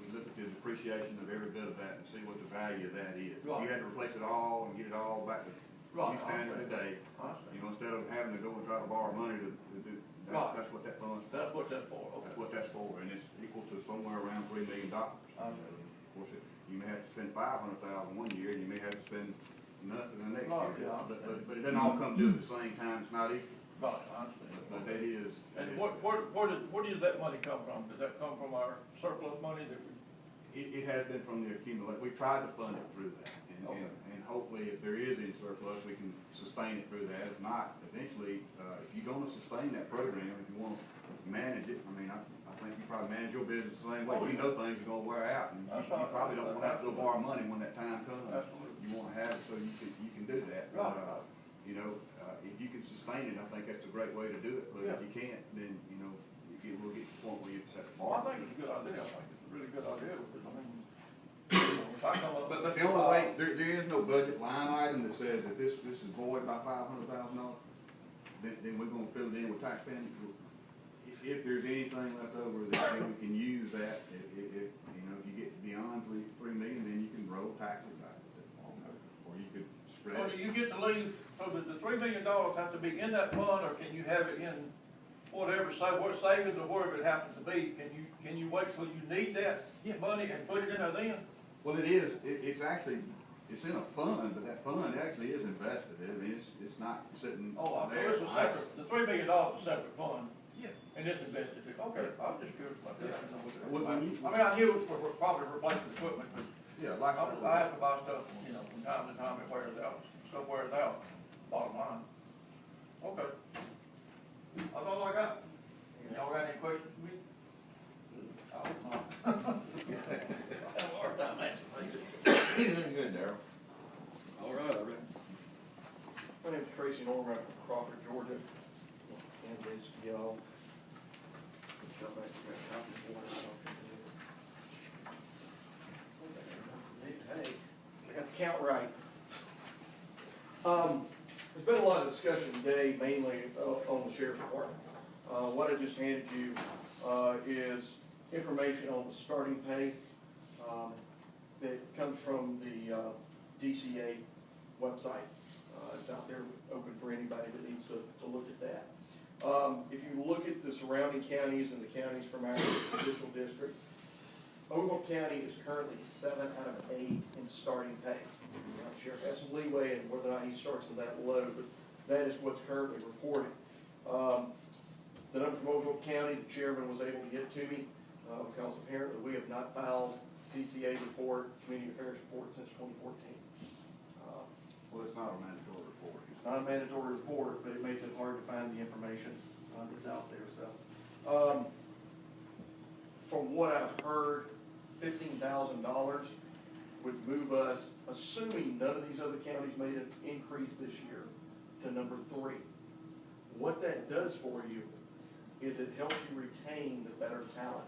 we look at the depreciation of every bit of that and see what the value of that is. If Right. you had to replace it all and get it all back to Right, new standard I understand. today, I understand. you know, instead of having to go and try to borrow money to do, Right. that's what that fund's for. That's what that's for, okay. That's what that's for, and it's equal to somewhere around $3 million. I see. Of course, you may have to spend $500,000 one year, and you may have to spend nothing the next Right, year. yeah, I But it doesn't all come due at the same time, it's not equal. Right, I understand. But that is. And where does that money come from? Does that come from our surplus money that we? It has been from the accumulate, we tried to fund it through that, Okay. and hopefully if there is any surplus, we can sustain it through that. If not, eventually, if you're gonna sustain that program, if you wanna manage it, I mean, I think you probably manage your business the same way. Oh, You yeah. know things are gonna wear out, and That's you right. probably don't wanna have to go borrow money when that time comes. Absolutely. You wanna have it so you can do that. Right. You know, if you can sustain it, I think that's a great way to do it, but Yeah. if you can't, then, you know, we'll get to the point where you set the Well, I bar. think it's a good idea. I think it's a really good idea because, I mean, if I come up. But the only way, there is no budget line item that says if this is void by $500,000, then we're gonna fill it in with tax spending. If there's anything left over that we can use that, if you know, if you get beyond $3 million, then you can roll taxes back with it. Or you could spread So it. do you get to leave, so does the $3 million have to be in that fund, or can you have it in whatever, what savings or wherever it happens to be? Can you wait till you need that money and put it in there then? Well, it is, it's actually, it's in a fund, but that fund actually is invested. I mean, it's not sitting Oh, I mean, there. it's a separate, the $3 million is a separate fund, Yeah. and it's invested too. Okay, I was just curious about that. I didn't know what that Well, was. when you- I mean, I knew it was for probably replacement equipment, but Yeah, like. I have to buy stuff, you know, from time to time it wears out, stuff wears out, bottom line. Okay. That's all I got. Y'all got any questions for me? I hope not. I have a hard time answering things. You're doing good, Darryl. All right, all right. My name's Tracy Norman, I'm from Crawford, Georgia. And this, y'all. Jump back to that copy for it. Hey, I got the count right. There's been a lot of discussion today, mainly on the sheriff's department. What I just handed you is information on the starting pay that comes from the DCA website. It's out there, open for anybody that needs to look at that. If you look at the surrounding counties and the counties from our judicial district, Ogle County is currently 7 out of 8 in starting pay. Now, the sheriff has some leeway in whether or not he starts with that low, but that is what's currently reported. The number from Ogle County, the chairman was able to get to me, because apparently we have not filed TCA report, community affairs report since 2014. Well, it's not a mandatory report. It's not a mandatory report, but it makes it hard to find the information that's out there, so. From what I've heard, $15,000 would move us, assuming none of these other counties made an increase this year, to number 3. What that does for you is it helps you retain the better talent.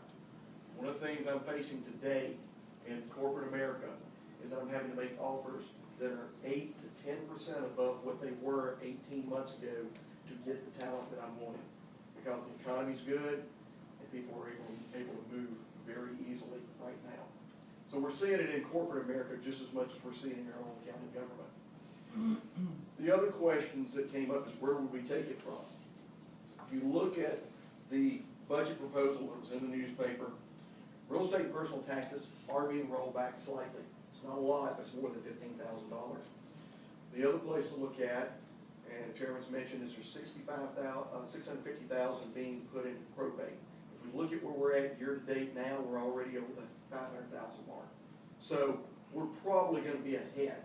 One of the things I'm facing today in corporate America is I'm having to make offers that are 8 to 10% above what they were 18 months ago to get the talent that I'm wanting. Because the economy's good and people are able to move very easily right now. So we're seeing it in corporate America just as much as we're seeing it in our own county government. The other questions that came up is where would we take it from? If you look at the budget proposal that was in the newspaper, real estate and personal taxes are being rolled back slightly. It's not a lot, but it's more than $15,000. The other place to look at, and the chairman's mentioned, is there's $650,000 being put in probate. If we look at where we're at year to date now, we're already over the $500,000 mark. So we're probably going to be ahead.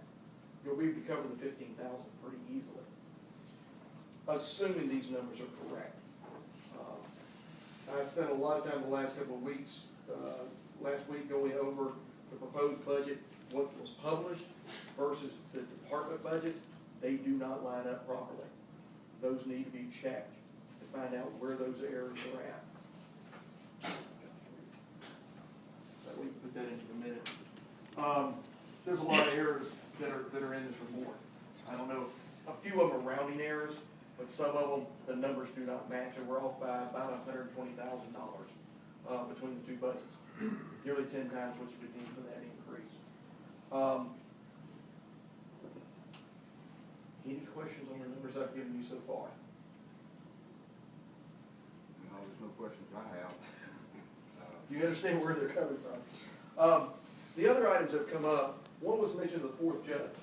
You'll be able to cover the $15,000 pretty easily, assuming these numbers are correct. I spent a lot of time the last couple of weeks, last week going over the proposed budget, what was published versus the department budgets. They do not line up properly. Those need to be checked to find out where those errors are at. So we can put that into the minute. There's a lot of errors that are in this report. I don't know if a few of them are rounding errors, but some of them, the numbers do not match, and we're off by about $120,000 between the two budgets. Nearly 10 times what you would need for that increase. Any questions on the numbers I've given you so far? No, there's no questions I have. Do you understand where they're coming from? The other items that have come up, one was mentioned of the 4th judge.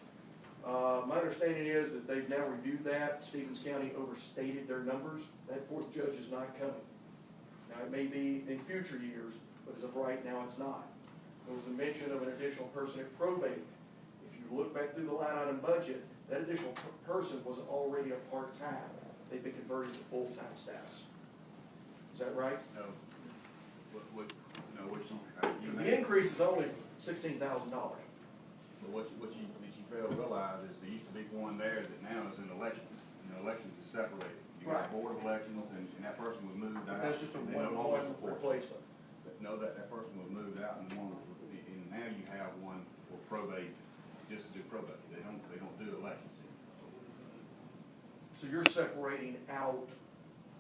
My understanding is that they've now reviewed that. Stevens County overstated their numbers. That 4th judge is not coming. Now, it may be in future years, but as of right now, it's not. There was a mention of an additional person at probate. If you look back through the line item budget, that additional person was already a part-time. They've been converted to full-time status. Is that right? No. What you The increase is only $16,000. But what you fail to realize is there used to be one there that now is in elections. Elections is separated. You got a board of elections, and that person was moved out. That's just a and they no longer one support. replacement. But no, that person was moved out, and one was, and now you have one for probate, just to do probate. They don't do elections anymore. So you're separating out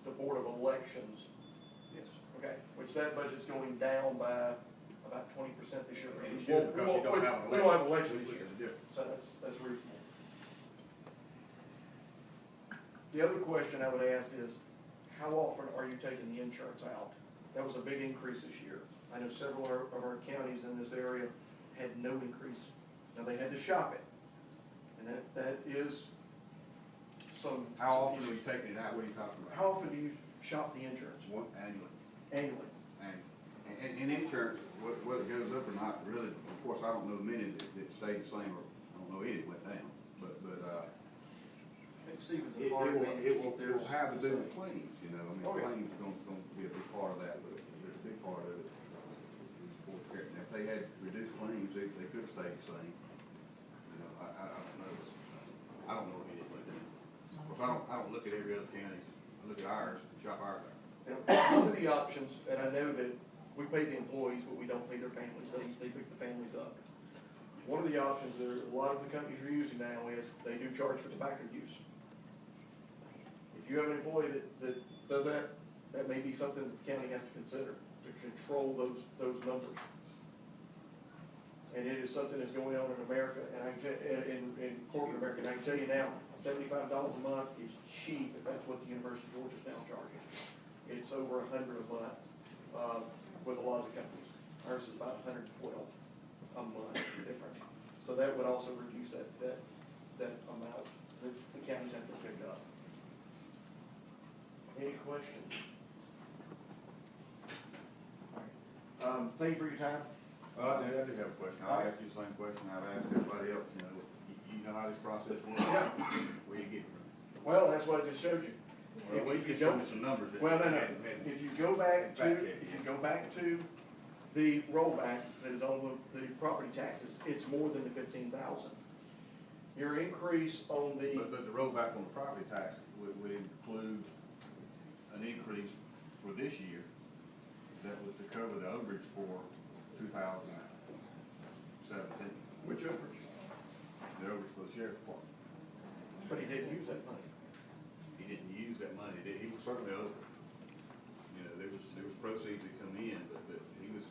the board of elections. Yes. Okay, which that budget's going down by about 20% this year. And you should, because you don't have an election. We don't have an election this Which year, is different. so that's reasonable. The other question I would ask is, how often are you taking the insurance out? That was a big increase this year. I know several of our counties in this area had no increase. Now, they had to shop it, and that is some. How often are you taking it out? What are you talking about? How often do you shop the insurance? One annually. Annually? And insurance, whether it goes up or not, really, of course, I don't know many that stayed the same, or I don't know any that went down, but, I think Stevens it and Harding may will indicate have to do with there's- claims, I mean, Oh, yeah. claims are going to be a big part of that, but a big part of it is support care. And if they had reduced claims, they could stay the same. I don't know, I don't know any that went down. Of course, I don't look at every other county, I look at ours, shop ours out. One of the options, and I know that we pay the employees, but we don't pay their families, they pick the families up. One of the options that a lot of the companies are using now is they do charge for tobacco use. If you have an employee that does that, that may be something that the county has to consider to control those numbers. And it is something that's going on in America, and in corporate America, and I can tell you now, $75 a month is cheap if that's what the University of Georgia is now charging. It's over $100 a month, with a lot of the companies. Ours is about 112 a month difference. So that would also reduce that amount that the counties have to pick up. Any questions? Thank you for your time. I do have a question. I'll ask you the same question I've asked everybody else, you know how this process works? Where you get from? Well, that's what I just showed you. Well, you just showed me some numbers. that- Well, no. that- If you go back Back to, check, if you go back to the rollback that is on the property taxes, it's more than the 15,000. Your increase on the, But the rollback on the property tax would include an increase for this year that was to cover the overage for 2017. which overage? The overage for the sheriff's department. But he didn't use that money. He didn't use that money. He was certainly over. You know, there was proceeds that come in, but he was,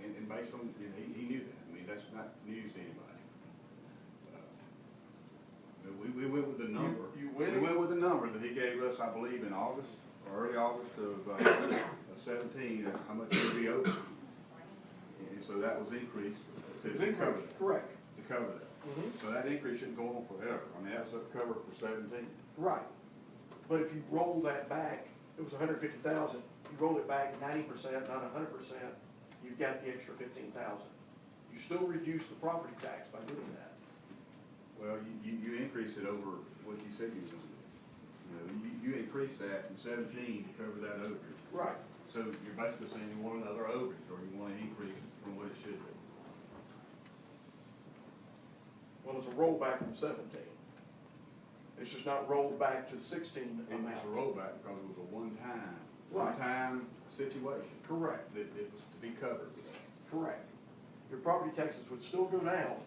and based on, he knew that. I mean, that's not news to anybody. We went with the number. You We went- went with the number that he gave us, I believe, in August, or early August of 17, how much it would be over. And so that was increased to cover that. Correct. To cover that. So that increase shouldn't go on forever. I mean, that's a cover for 17. Right. But if you roll that back, it was 150,000, you roll it back 90%, not 100%, you've got the extra 15,000. You still reduce the property tax by doing that. Well, you increased it over what you said you was gonna do. You increased that in 17 to cover that overage. Right. So you're basically saying you want another overage, or you want an increase from what it should be. Well, it's a rollback from 17. It's just not rolled back to 16 And amount. it's a rollback because it was a Right. one-time situation. Correct. That it was to be covered. Correct. Your property taxes would still go down,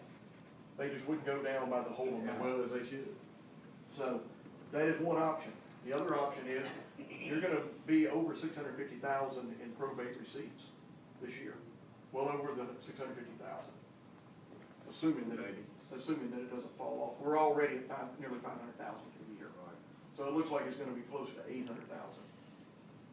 they just wouldn't go down by the whole As amount. well as they should. So that is one option. The other option is you're gonna be over 650,000 in probate receipts this year. Well over the 650,000. Assuming that it doesn't fall off. We're already at nearly 500,000 for the year. Right. So it looks like it's gonna be closer to 800,000.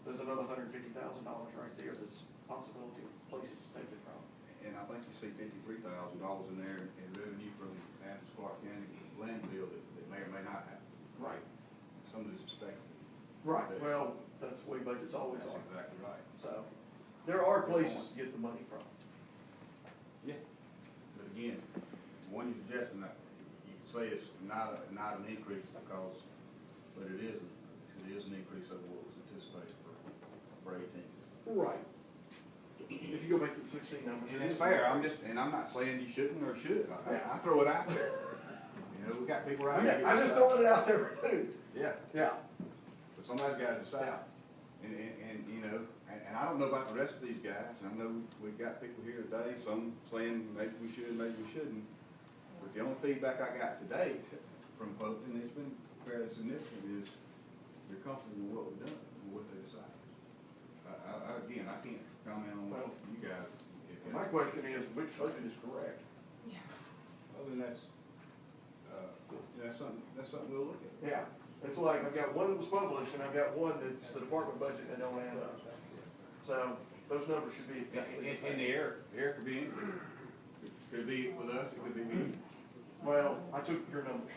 There's another $150,000 right there that's possibility of places to take it from. And I think you see $53,000 in there in revenue from Athens Clark County landfill that may or may not happen. Right. Some of this is speculative. Right, well, that's the way budgets always That's are. exactly right. So, there are places to get the money from. Yeah. But again, one you're suggesting, that you could say it's not an increase because, but it isn't. It is an increase over what was anticipated for 18. Right. If you go back to the 16 numbers. And it's fair, I'm not saying you shouldn't or should. I throw it out there. We got people right here. I'm just throwing it out there too. Yeah, Yeah. but somebody's gotta decide. And I don't know about the rest of these guys, and I know we've got people here today, some saying maybe we should, maybe we shouldn't. But the only feedback I got today from folks, and it's been fairly significant, is they're comfortable with what we've done and what they decided. Again, I can't comment on what you guys. My question is, which budget is correct? Yeah. Other than that's something we'll look at. Yeah. It's like, I've got one that was published and I've got one that's the department budget and don't add up. So, those numbers should be exactly the In same. the air could be anything. It could be with us, it could be me. Well, I took your numbers.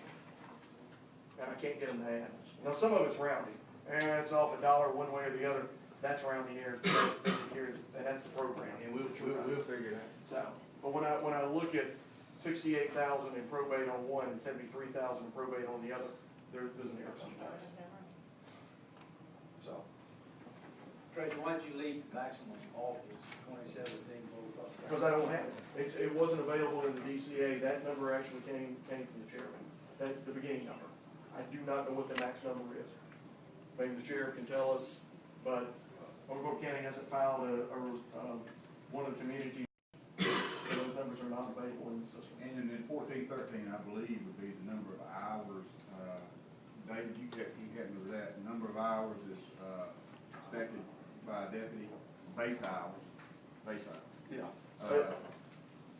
And I can't get them to add. Now, some of it's rounding. And it's off $1 one way or the other. That's rounding errors, but that's basic here, and that's the program. And we'll figure it out. So, but when I look at 68,000 in probate on one and 73,000 in probate on the other, there's an error sometimes. So, Tracy, why did you leave maximum office 2017? because I don't have it. It wasn't available in the DCA. That number actually came from the chairman. That's the beginning number. I do not know what the max number is. Maybe the sheriff can tell us, but Oglethorpe County hasn't filed one of the communities, so those numbers are not available in the system. And in 1413, I believe, would be the number of hours, David, you had me with that, the number of hours is expected by a deputy, base hours. Yeah.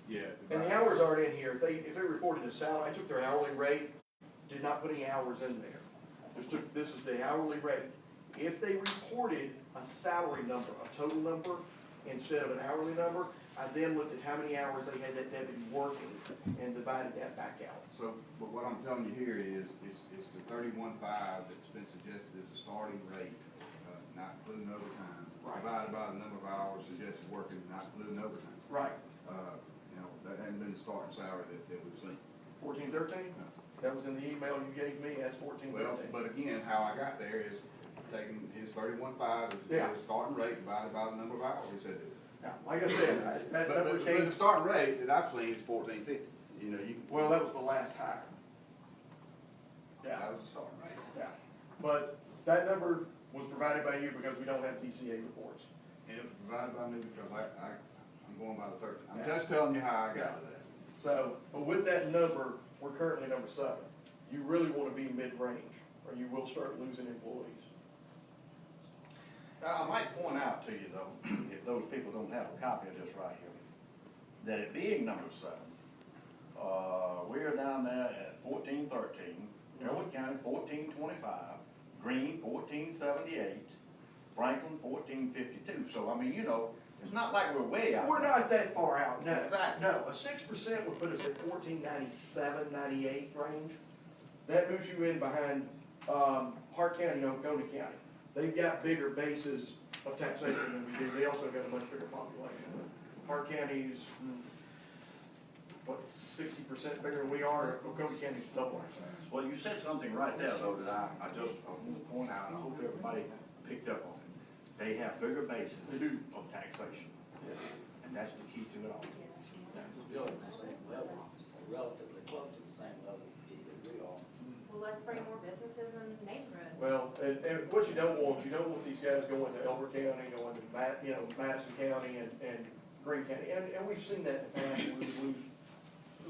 Yeah. And the hours aren't in here. If they reported a salary, I took their hourly rate, did not put any hours in there. This is the hourly rate. If they reported a salary number, a total number, instead of an hourly number. I then looked at how many hours they had that deputy working and divided that back out. So, but what I'm telling you here is the 31.5 that's been suggested as the starting rate, not including overtime, Right. divided by the number of hours suggested working, not including overtime. Right. You know, that hadn't been the starting salary that we've seen. 1413? No. That was in the email you gave me as 1413. Well, but again, how I got there is taking his 31.5 as Yeah. the starting rate divided by the number of hours he said. Now, like I said, that But number the came, starting rate that I've seen is 1450. You know, you. well, that was the last hire. That Yeah, was the starting rate. yeah. But that number was provided by you because we don't have DCA reports. And it was provided by me because I'm going by the 13. I'm Yeah. just telling you how I got to that. So, but with that number, we're currently number 7. You really want to be mid-range, or you will start losing employees. Now, I might point out to you though, if those people don't have a copy of this right here, that it being number 7, we're down there at 1413, Elwood County 1425, Green 1478, Franklin 1452. So, I mean, you know, it's not like we're way out. We're not that far out, no. Exactly. No, a 6% would put us at 1497, 98 range. That moves you in behind, Hart County and Oconee County. They've got bigger bases of taxation than we do. They also got a much bigger population. Hart County's, what, 60% bigger than we are. Oconee County's double our size. Well, you said something right there though that I want to point out, and I hope everybody picked up on it. They have bigger bases of taxation, and that's the key to it all. Bill is the same level, relatively close to the same level that we are. Well, let's bring more businesses in neighborhoods. Well, and what you don't want these guys going to Elbert County, going to Madison County and Greene County. And we've seen that in the past, we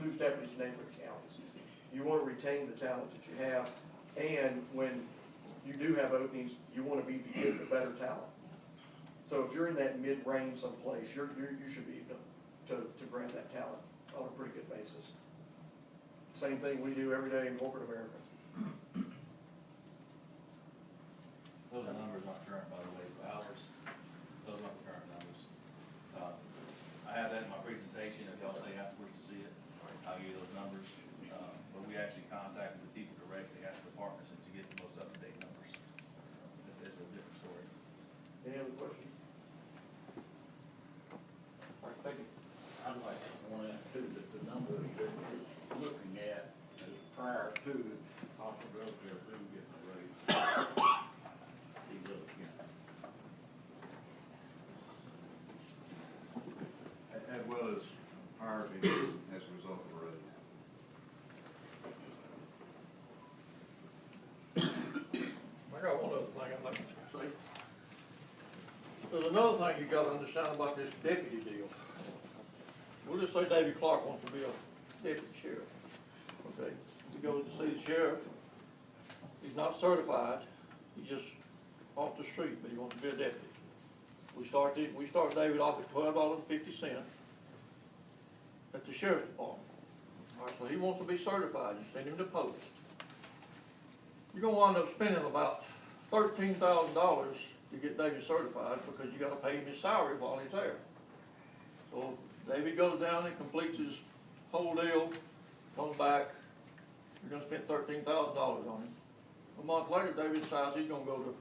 lose deputies in neighboring counties. You want to retain the talent that you have, and when you do have openings, you want to be getting the better talent. So if you're in that mid-range someplace, you should be able to grab that talent on a pretty good basis. Same thing we do every day in corporate America. Those are numbers not current, by the way, for hours. Those are not the current numbers. I have that in my presentation, if y'all say afterwards to see it, I'll give you those numbers. But we actually contacted the people directly at the departments to get the most up-to-date numbers. It's a different story. Any other questions? All right, thank you. I'd like to point out too, that the numbers that we're looking at is prior to the possibility of them getting a raise. These other counties. As well as hires as a result of the raise. I got one other thing I'd like to say. There's another thing you gotta understand about this deputy deal. We'll just say Davy Clark wants to be a deputy sheriff, okay? He goes to see the sheriff, he's not certified, he's just off the street, but he wants to be a deputy. We start David off at $12.50 at the sheriff's department. All right, so he wants to be certified, you send him to post. You're gonna wind up spending about $13,000 to get David certified because you gotta pay him his salary while he's there. So David goes down and completes his whole deal, comes back, you're gonna spend $13,000 on him. A month later, David decides he's gonna go to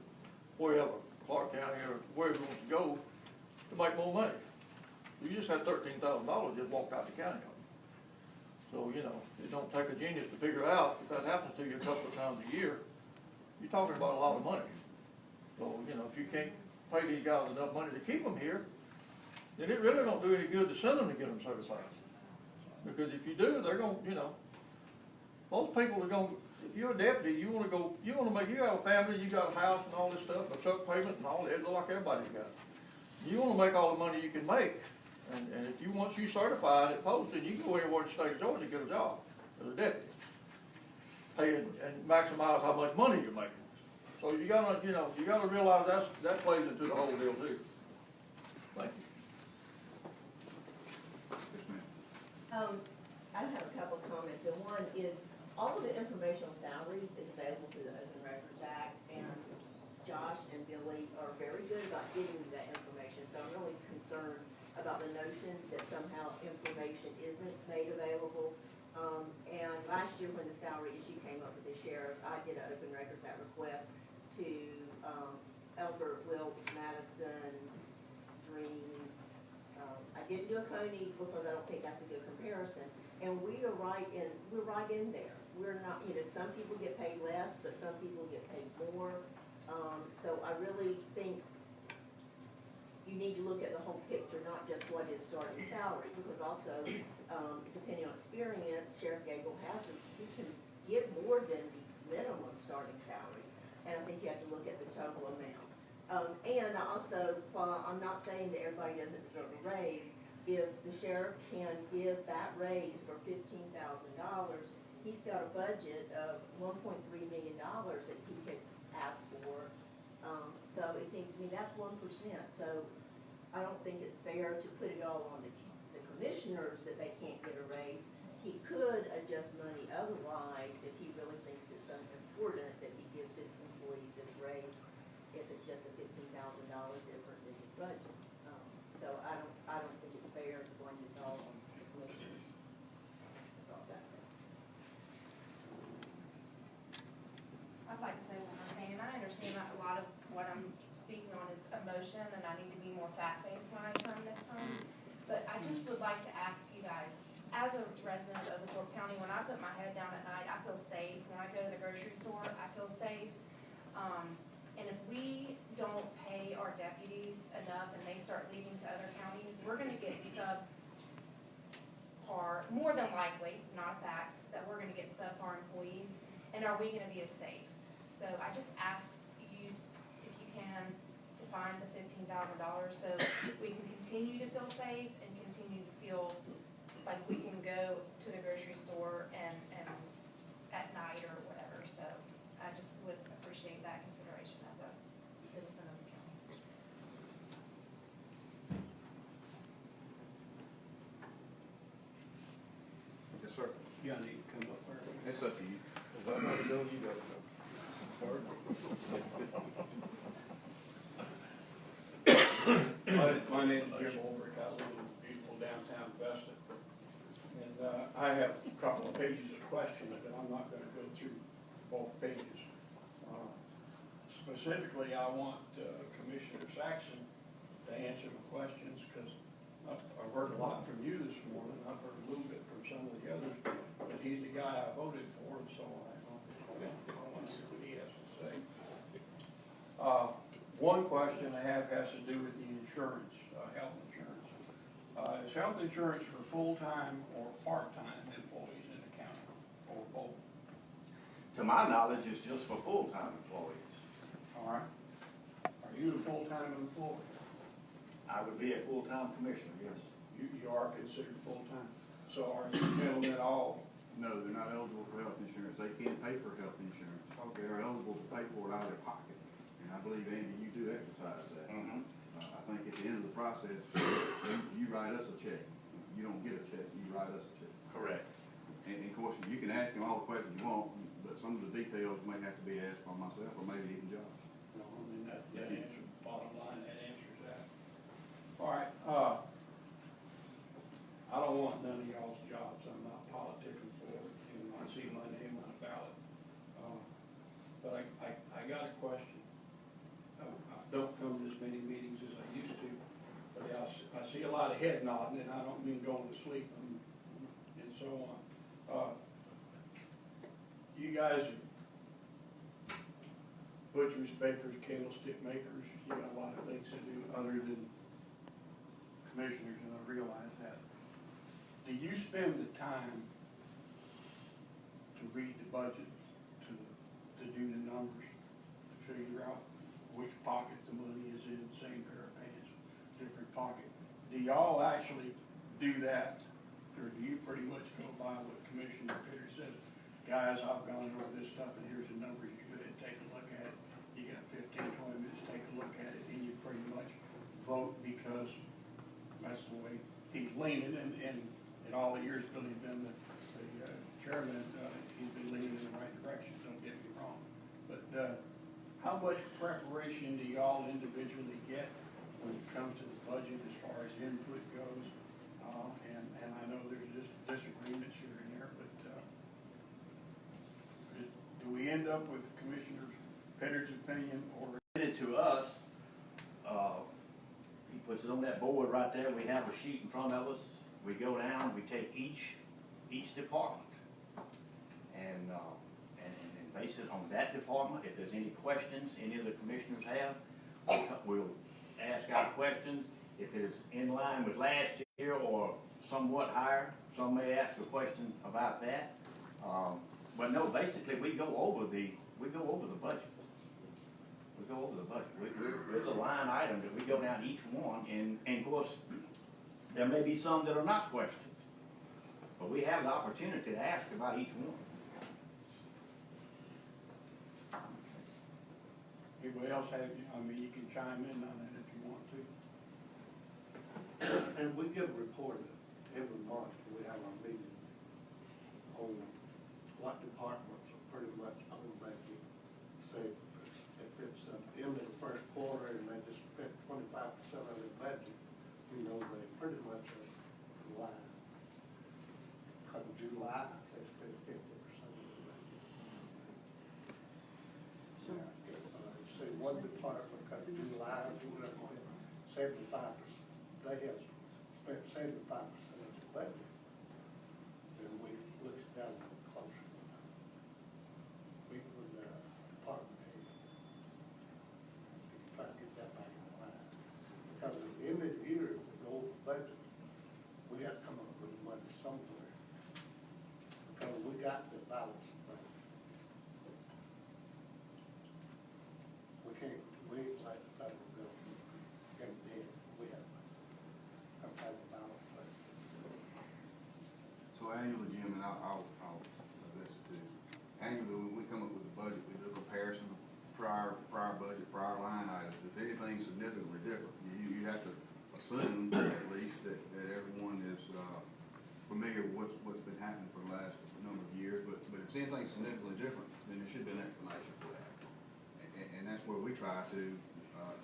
wherever, Clark County or wherever he wants to go to make more money. You just had $13,000 just walked out the county on him. So, you know, it don't take a genius to figure out if that happens to you a couple of times a year, you're talking about a lot of money. So, you know, if you can't pay these guys enough money to keep them here, then it really don't do any good to send them to get them certified. Because if you do, they're gonna, you know, most people are gonna, if you're a deputy, you got a family, you got a house and all this stuff, a truck payment and all that, like everybody's got. You wanna make all the money you can make. And if you, once you certified at posted, you can go anywhere in the state of Georgia and get a job as a deputy. Pay and maximize how much money you're making. So you gotta realize that plays into the whole deal too. Thank you. Yes, ma'am. I have a couple of comments, and one is, all of the informational salaries is available through the Open Records Act, and Josh and Billy are very good about giving you that information, so I'm really concerned concerned about the notion that somehow information isn't made available. And last year when the salary issue came up with the sheriffs, I did an Open Records Act request to Elbert, Wilkes, Madison, Green. I didn't do a Coney because I don't think that's a good comparison. And we're right in there. We're not, some people get paid less, but some people get paid more. So I really think you need to look at the whole picture, not just what is starting salary, because also, depending on experience, Sheriff Gable he can give more than the minimum starting salary. And I think you have to look at the total amount. And I also, I'm not saying that everybody doesn't deserve a raise. If the sheriff can give that raise for $15,000, he's got a budget of $1.3 million that he could ask for. So it seems to me that's 1%. So I don't think it's fair to put it all on the commissioners that they can't get a raise. He could adjust money otherwise if he really thinks it's important that he gives his employees this raise, if it's just a $15,000 difference in his budget. So I don't think it's fair to blame this all on the commissioners. That's all that's saying. I'd like to say one more thing, and I understand that a lot of what I'm speaking on is emotion, and I need to be more fact-based when I come next time. But I just would like to ask you guys, as a resident of Oglethorpe County, when I put my head down at night, I feel safe. When I go to the grocery store, I feel safe. And if we don't pay our deputies enough and they start leaving to other counties, we're gonna get subpar, more than likely, not a fact, that we're gonna get subpar employees. And are we gonna be as safe? So I just ask you, if you can, to find the $15,000 so we can continue to feel safe and continue to feel like we can go to the grocery store and at night or whatever. So I just would appreciate that consideration as a citizen of the county. Yes, sir. You gotta need to come up there. It's up to you. If I'm not doing, you gotta go. My name is Jim Ulrich. I live in beautiful downtown Vesta. And I have a couple of pages of questions, but I'm not gonna go through both pages. Specifically, I want Commissioner Saxon to answer the questions, because I've heard a lot from you this morning. I've heard a little bit from some of the others, but he's the guy I voted for, and so I want to see what he has to say. One question I have has to do with the insurance, health insurance. Is health insurance for full-time or part-time employees in the county, or both? To my knowledge, it's just for full-time employees. All right. Are you a full-time employee? I would be a full-time commissioner, yes. You are considered full-time. So are you gentlemen all? No, they're not eligible for health insurance. They can't pay for health insurance. They are eligible to pay for it out of their pocket. And I believe, Andy, you do exercise that. I think at the end of the process, you write us a check. You don't get a check, you write us a check. Correct. And of course, you can ask him all the questions you want, but some of the details may have to be asked by myself or maybe even Josh. No, I mean, that answers, bottom line, that answers that. All right, I don't want none of y'all's jobs. I'm not politicking for it. You know, I see my name on a ballot. But I got a question. I don't come to as many meetings as I used to, but I see a lot of head nodding, and I don't mean going to sleep and so on. You guys are butchers, bakers, candlestick makers. You got a lot of things to do other than commissioners, and I realize that. Do you spend the time to read the budget, to do the numbers, to figure out which pocket the money is in, same pair of pants, different pocket? Do y'all actually do that, or do you pretty much go by what Commissioner Pitter says? Guys, I've gone over this stuff, and here's the numbers. You go ahead and take a look at it. You got 15, 20 minutes, take a look at it, and you pretty much vote because that's the way he's leaning, and in all the years Billy's been the chairman, he's been leaning in the right direction, don't get me wrong. But how much preparation do y'all individually get when it comes to the budget as far as input goes. And I know there's just disagreements here and there, but, do we end up with Commissioner Petter's opinion or? It to us, he puts it on that board right there, we have a sheet in front of us, we go down, we take each department and base it on that department. If there's any questions any of the commissioners have, we'll ask our questions. If it's in line with last year or somewhat higher, some may ask a question about that. But no, basically, we go over the budget. We go over the budget. There's a line item that we go down each one, and of course, there may be some that are not questioned. But we have the opportunity to ask about each one. Anybody else have, you can chime in on that if you want to. And we give a report every month, we have our meeting on what departments are pretty much on budget. Say if it's at the end of the first quarter and they just spent 25% of their budget, you know, they pretty much are in line. Come July, they spent 50% of their budget. Now, if, say one department come July, we would have spent 75%, they have spent 75% of the budget, then we look down a little closer. Meet with the department head, try to get that back in line. Because at the end of the year, if we go over budget, we got to come up with money somewhere. Because we got the balance budget. We ain't like the federal government in debt. We have some kind of balance budget. So annually, Jim, and I'll address it too. Annually, when we come up with the budget, we do a comparison of prior budget, prior line items. If anything's significantly different, you have to assume at least that everyone is familiar with what's been happening for the last number of years. But if it's anything significantly different, then there should be an explanation for that. And that's where we try to,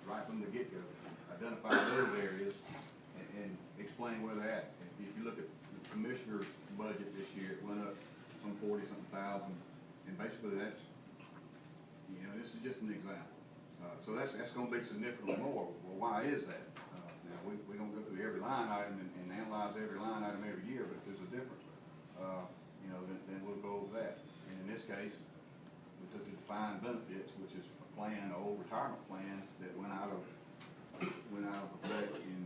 right from the get-go, identify those areas and explain where they're at. If you look at the commissioner's budget this year, it went up some 40-something thousand, and basically that's, this is just an example. So that's going to be significantly more. Well, why is that? Now, we don't go through every line item and analyze every line item every year, but if there's a difference, then we'll go over that. And in this case, we took the defined benefits, which is a plan, an old retirement plan that went out of effect in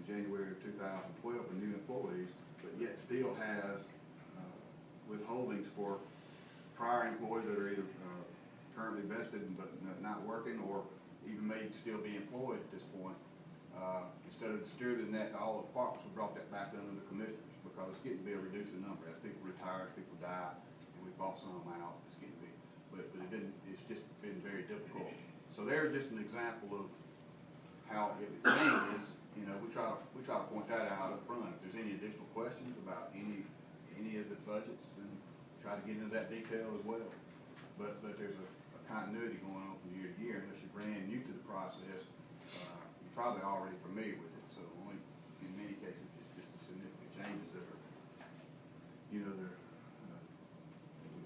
January of 2012 for new employees, but yet still has withholdings for prior employees that are either currently vested but not working, or even may still be employed at this point. Instead of distributing that to all the departments, we brought that back under the commissioners because it's getting to be a reducing number. As people retire, as people die, and we bought some out, it's getting to be, but it's just been very difficult. So there's just an example of how if it changes, we try to point that out up front. If there's any additional questions about any of the budgets, then try to get into that detail as well. But there's a continuity going on from year to year. Unless you're brand new to the process, you're probably already familiar with it. So only in many cases, it's just the significant changes that are, they're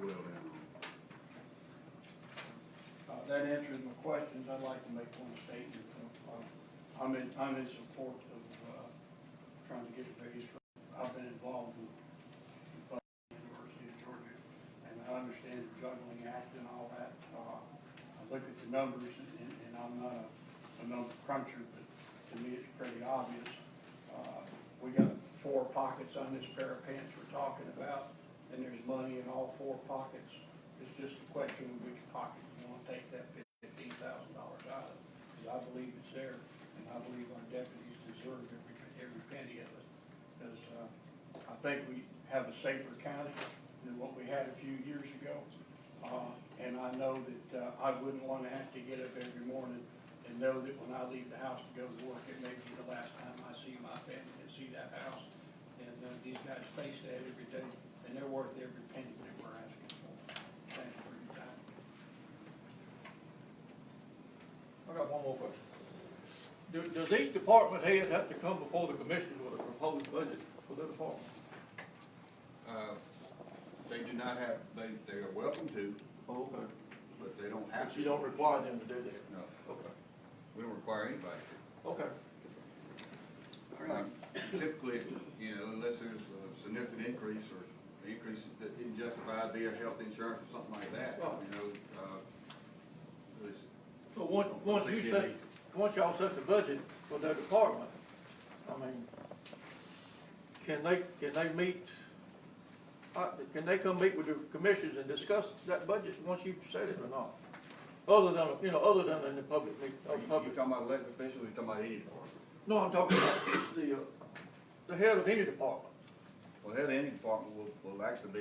well down on. That answers my questions. I'd like to make one statement. I'm in support of trying to get a raise. I've been involved in the University of Georgia, and I understand the juggling act and all that. I look at the numbers, and I'm not a number cruncher, but to me it's pretty obvious. We got 4 pockets on this pair of pants we're talking about, and there's money in all 4 pockets. It's just a question of which pocket you want to take that $15,000 out of. Because I believe it's there, and I believe our deputies deserve every penny of it. Because I think we have a safer county than what we had a few years ago. And I know that I wouldn't want to have to get up every morning and know that when I leave the house to go to work, it may be the last time I see my family and see that house. And these guys face that every day, and they're worth every penny that we're asking for. Thank you for your time. I got one more question. Does each department head have to come before the commission with a proposed budget for their department? They do not have, they are welcome to, Oh, okay. but they don't have But to. you don't require them to do that? No, Okay, we don't require anybody to. okay. Typically, you know, unless there's a significant increase or increase that isn't justified via health insurance or something like that, you know, it's. So once y'all set the budget for their department, I mean, can they meet, can they come meet with the commissioners and discuss that budget once you've set it or not? Other than, you know, other than in the public meeting, You talking about elected officials, or you talking about any department? No, I'm talking about the head of any department. Well, head of any department will actually be,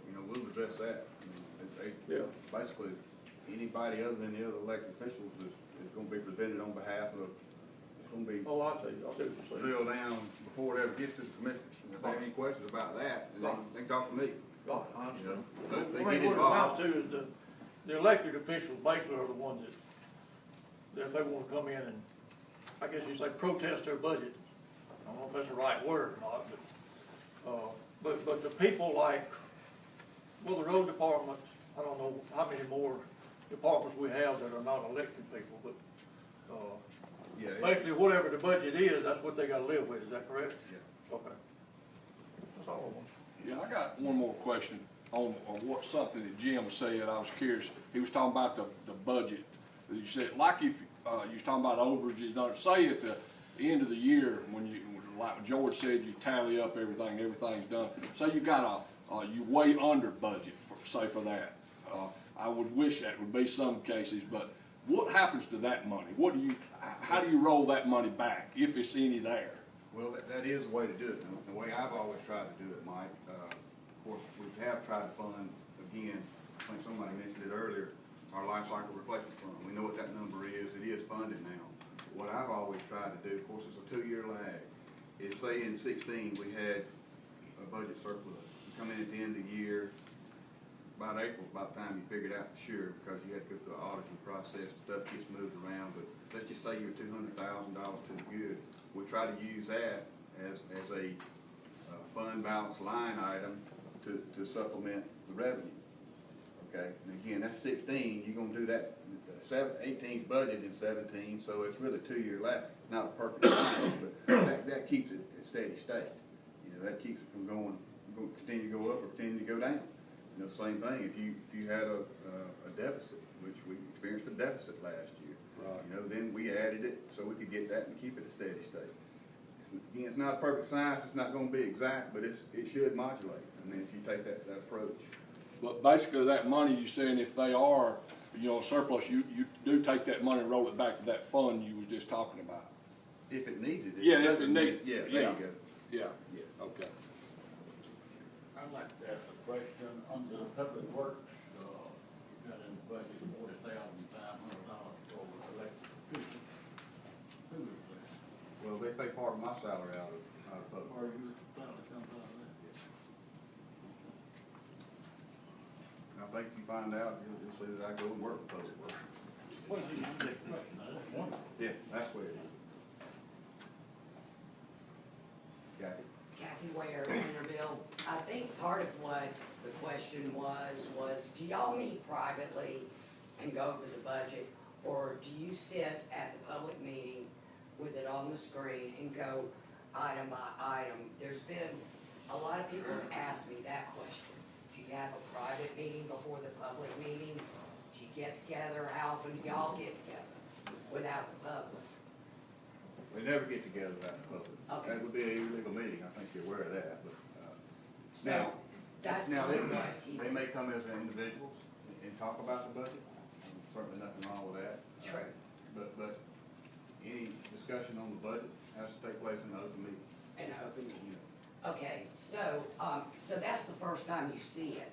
you know, we'll address that. I mean, Yeah. Basically, anybody other than the other elected officials is gonna be presented on behalf of, it's gonna be Oh, I see what you're saying. drilled down before it ever gets to the commissioners. And if they have any questions about that, then they can talk to me. Right, I You know, understand. they I get mean, what it amounts involved. to is the elected officials basically are the ones that if they wanna come in and, I guess you say, protest their budget. I don't know if that's the right word or not, but the people like, well, the road department, I don't know how many more departments we have that are not elected people, but, Yeah, basically whatever the budget is, that's what they gotta live with, is that correct? Yeah. Okay. That's all I want. Yeah, I got one more question on what, something that Jim said. I was curious. He was talking about the budget. You said, like if, you was talking about overages, now say at the end of the year, when you, like George said, you tally up everything, everything's done. Say you got you way under budget, say for that. I would wish that would be some cases, but what happens to that money? How do you roll that money back, if it's any there? Well, that is the way to do it. And the way I've always tried to do it, Mike, of course, we have tried to fund, again, I think somebody mentioned it earlier, our life cycle replacement fund. We know what that number is. It is funded now. What I've always tried to do, of course, it's a 2-year lag, is say in 16, we had a budget surplus. You come in at the end of the year, about April's about the time you figured out for sure, because you had to go through the auditing process, stuff gets moved around, but let's just say you're $200,000 to the good. We try to use that as a fund balance line item to supplement the revenue. Okay, and again, that's 16, you're gonna do that, 18's budget in 17, so it's really 2-year lag. It's not a perfect science, but that keeps it at steady state. You know, that keeps it from going continue to go up or continue to go down. You know, same thing, if you had a deficit, which we experienced a deficit last year. Right. You know, then we added it so we could get that and keep it a steady state. Again, it's not a perfect science, it's not gonna be exact, but it should modulate. I mean, if you take that approach. But basically, that money, you're saying if they are, surplus, you do take that money and roll it back to that fund you was just talking about? If it needed it. Yeah, if it needed. Yeah, there you go. Yeah, Yeah. okay. I'd like to ask a question on the public works, you got in the budget $40,500 for elected officials. Who is that? Well, they pay part of my salary out of public. Or you, salary comes out of that? And I think if you find out, you'll see that I go and work with public works. What is the next question? I just wondered. Yeah, that's where it is. Kathy? Kathy Ware, Centerville. I think part of what the question was do y'all meet privately and go over the budget? Or do you sit at the public meeting with it on the screen and go item by item? There's been, a lot of people have asked me that question. Do you have a private meeting before the public meeting? Do you get together? How often do y'all get together without the public? We never get together without the public. Okay. That would be an illegal meeting, I think you're aware of that, but, So, now, that's now, kind of what he they was. may come as individuals and talk about the budget. Certainly nothing wrong with that. True. But any discussion on the budget has to take place in an open meeting. An open meeting. Okay, so that's the first time you see it,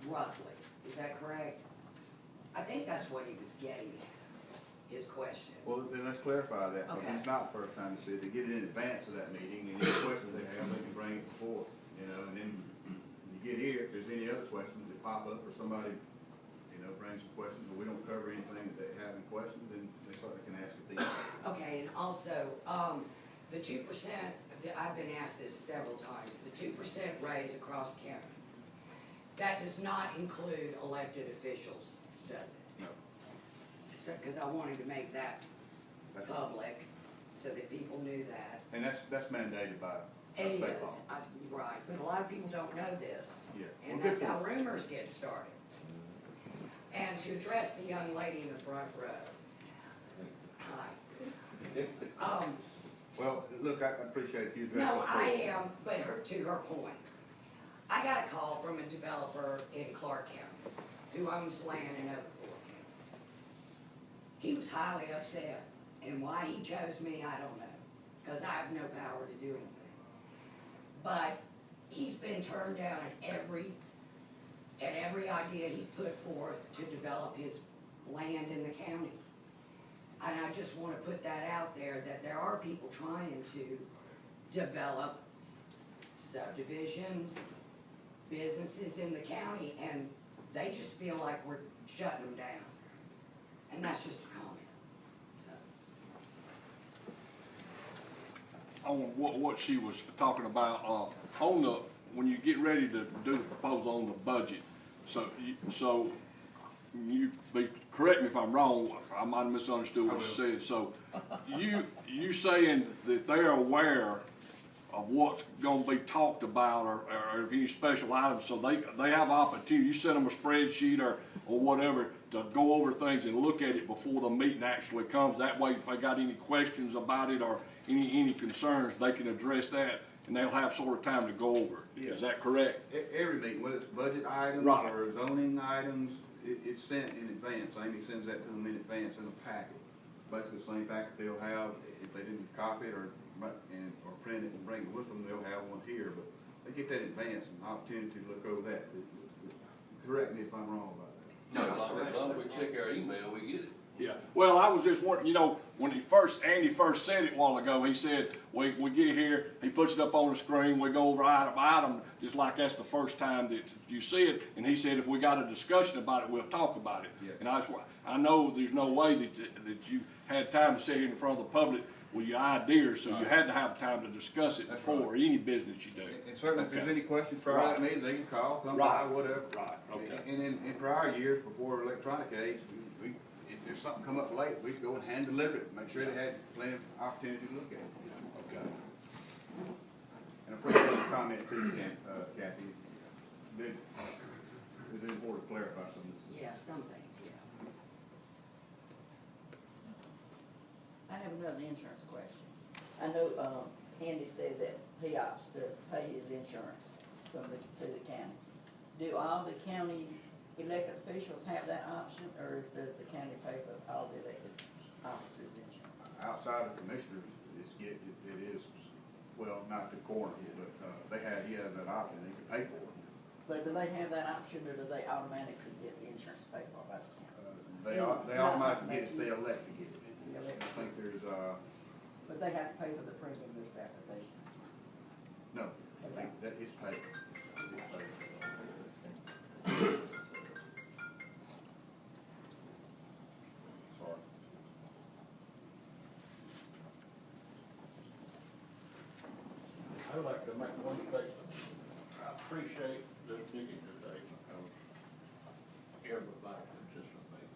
roughly, is that correct? I think that's what he was getting at, his question. Well, then let's clarify that, because Okay. it's not the first time to see it. They get it in advance of that meeting, and any questions they have, they can bring it before, and then when you get here, if there's any other questions that pop up, or somebody, brings some questions, or we don't cover anything that they have in questions, then they certainly can ask it then. Okay, and also, the 2%, I've been asked this several times, the 2% raise across county. That does not include elected officials, does it? No. So, because I wanted to make that That's right. public, so that people knew that. And that's mandated by It state is, law. right, but a lot of people don't know this. Yeah. And Well, good that's for how them. rumors get started. And to address the young lady in the front row. Hi. Well, look, I appreciate you addressing. No, this I question. am, but to her point, I got a call from a developer in Clark County who owns land in Oklahoma County. He was highly upset, and why he chose me, I don't know, because I have no power to do anything. But he's been turned down at every idea he's put forth to develop his land in the county. And I just wanna put that out there, that there are people trying to develop subdivisions, businesses in the county, and they just feel like we're shutting them down. And that's just a comment, so. On what she was talking about, on the, when you get ready to do the proposal on the budget, so you correct me if I'm wrong, I might have misunderstood what you said, so you saying that they're aware of what's gonna be talked about or if any special items, so they have opportunity, you send them a spreadsheet or whatever to go over things and look at it before the meeting actually comes, that way if they got any questions about it or any concerns, they can address that and they'll have sort of time to go over it. Yeah. Is that correct? Every meeting, whether it's budget items Right. or zoning items, it's sent in advance. Amy sends that to them in advance in a packet. Basically the same packet they'll have, if they didn't copy it or print it and bring it with them, they'll have one here, but they get that in advance and opportunity to look over that. Correct me if I'm wrong about that. No, like, as long as we check our email, we get it. Yeah, well, I was just wondering, when Andy first said it a while ago, he said, we get here, he puts it up on the screen, we go over item by item, just like that's the first time that you see it, and he said if we got a discussion about it, we'll talk about it. Yeah. And I know there's no way that you had time to sit here in front of the public with your ideas, so you had to have time to discuss it That's before any business you do. And certainly if there's Okay. any questions prior to Right. the meeting, they can call, come Right. by, whatever. Right, okay. And in prior years, before electronic age, if there's something come up late, we'd go and hand deliver it, make sure they had plenty of opportunity to look at it. Okay. And I appreciate the comment too, Kathy. It's important to clarify some of this. Yeah, some things, yeah. I have another insurance question. I know, Andy said that he opts to pay his insurance to the county. Do all the county elected officials have that option, or does the county pay for all the elected officers' insurance? Outside of commissioners, it is, well, not the coroner, but he has that option, he can pay for it. But do they have that option, or do they automatically get the insurance paid for by the county? They automatically get it, they elect to get it. They elect. I think there's, But they have to pay for the premium themselves, they? no, Okay. that is paid. It's paid. Sorry. I would like to make one statement. I appreciate this meeting today because everybody participated.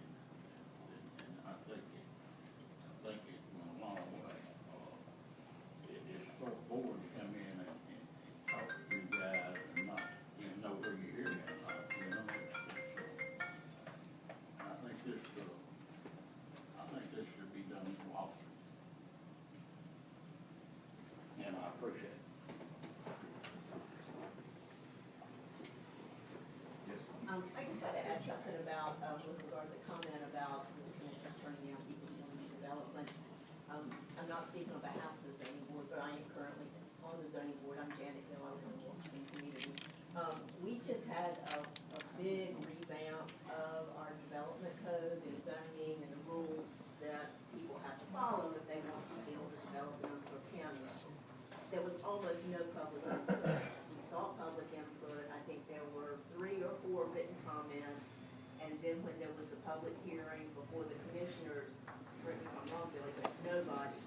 And I think it went a long way. It is so boring to come in and talk to you guys and not even know who you're hearing about, I think this should be done more often. And I appreciate it. I just had to add something about, with regard to the comment about the commissioners turning down people who want to do development. I'm not speaking on behalf of the zoning board, but I am currently on the zoning board. I'm Janet Hill, I live in the Wilson community. We just had a big revamp of our development code and zoning and the rules that people have to follow if they want to be able to develop in Oakland County. There was almost no public input. We saw public input. I think there were 3 or 4 written comments. And then when there was the public hearing before the commissioners, correct me if I'm wrong, Billy, but nobody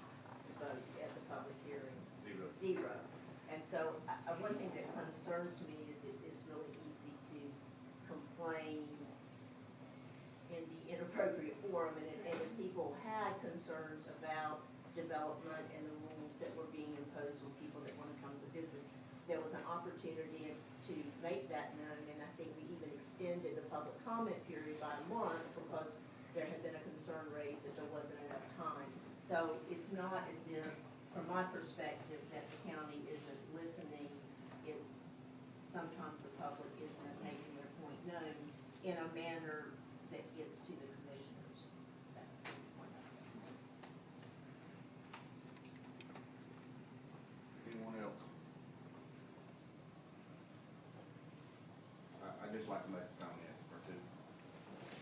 concerns me is it's really easy to complain in the inappropriate forum, and if people had concerns about development and the rules that were being imposed on people that want to come to business, there was an opportunity to make that known, and I think we even extended the public comment period by a month because there had been a concern raised that there wasn't enough time. So it's not as if, from my perspective, that the county isn't listening. It's sometimes the public isn't making their point known in a manner that gets to the commissioners. That's the point I make. Anyone else? I'd just like to make a comment or two.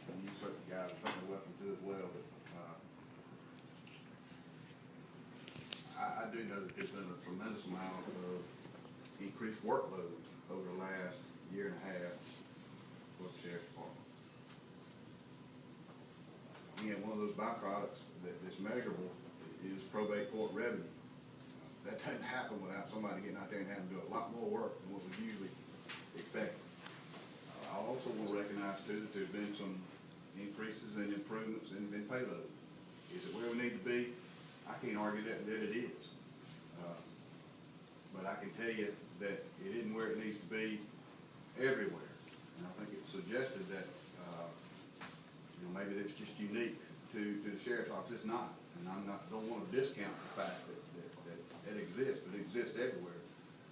And you certain guys are certainly welcome to as well, but, I do know that there's been a tremendous amount of increased workload over the last year and a half for the sheriff's department. Again, one of those byproducts that's measurable is probate court revenue. That doesn't happen without somebody getting out there and having to do a lot more work than what was usually expected. I also will recognize too that there's been some increases and improvements in payload. Is it where we need to be? I can't argue that it is. But I can tell you that it isn't where it needs to be everywhere. And I think it was suggested that, maybe that's just unique to the sheriff's office. It's not. And don't want to discount the fact that it exists, but it exists everywhere.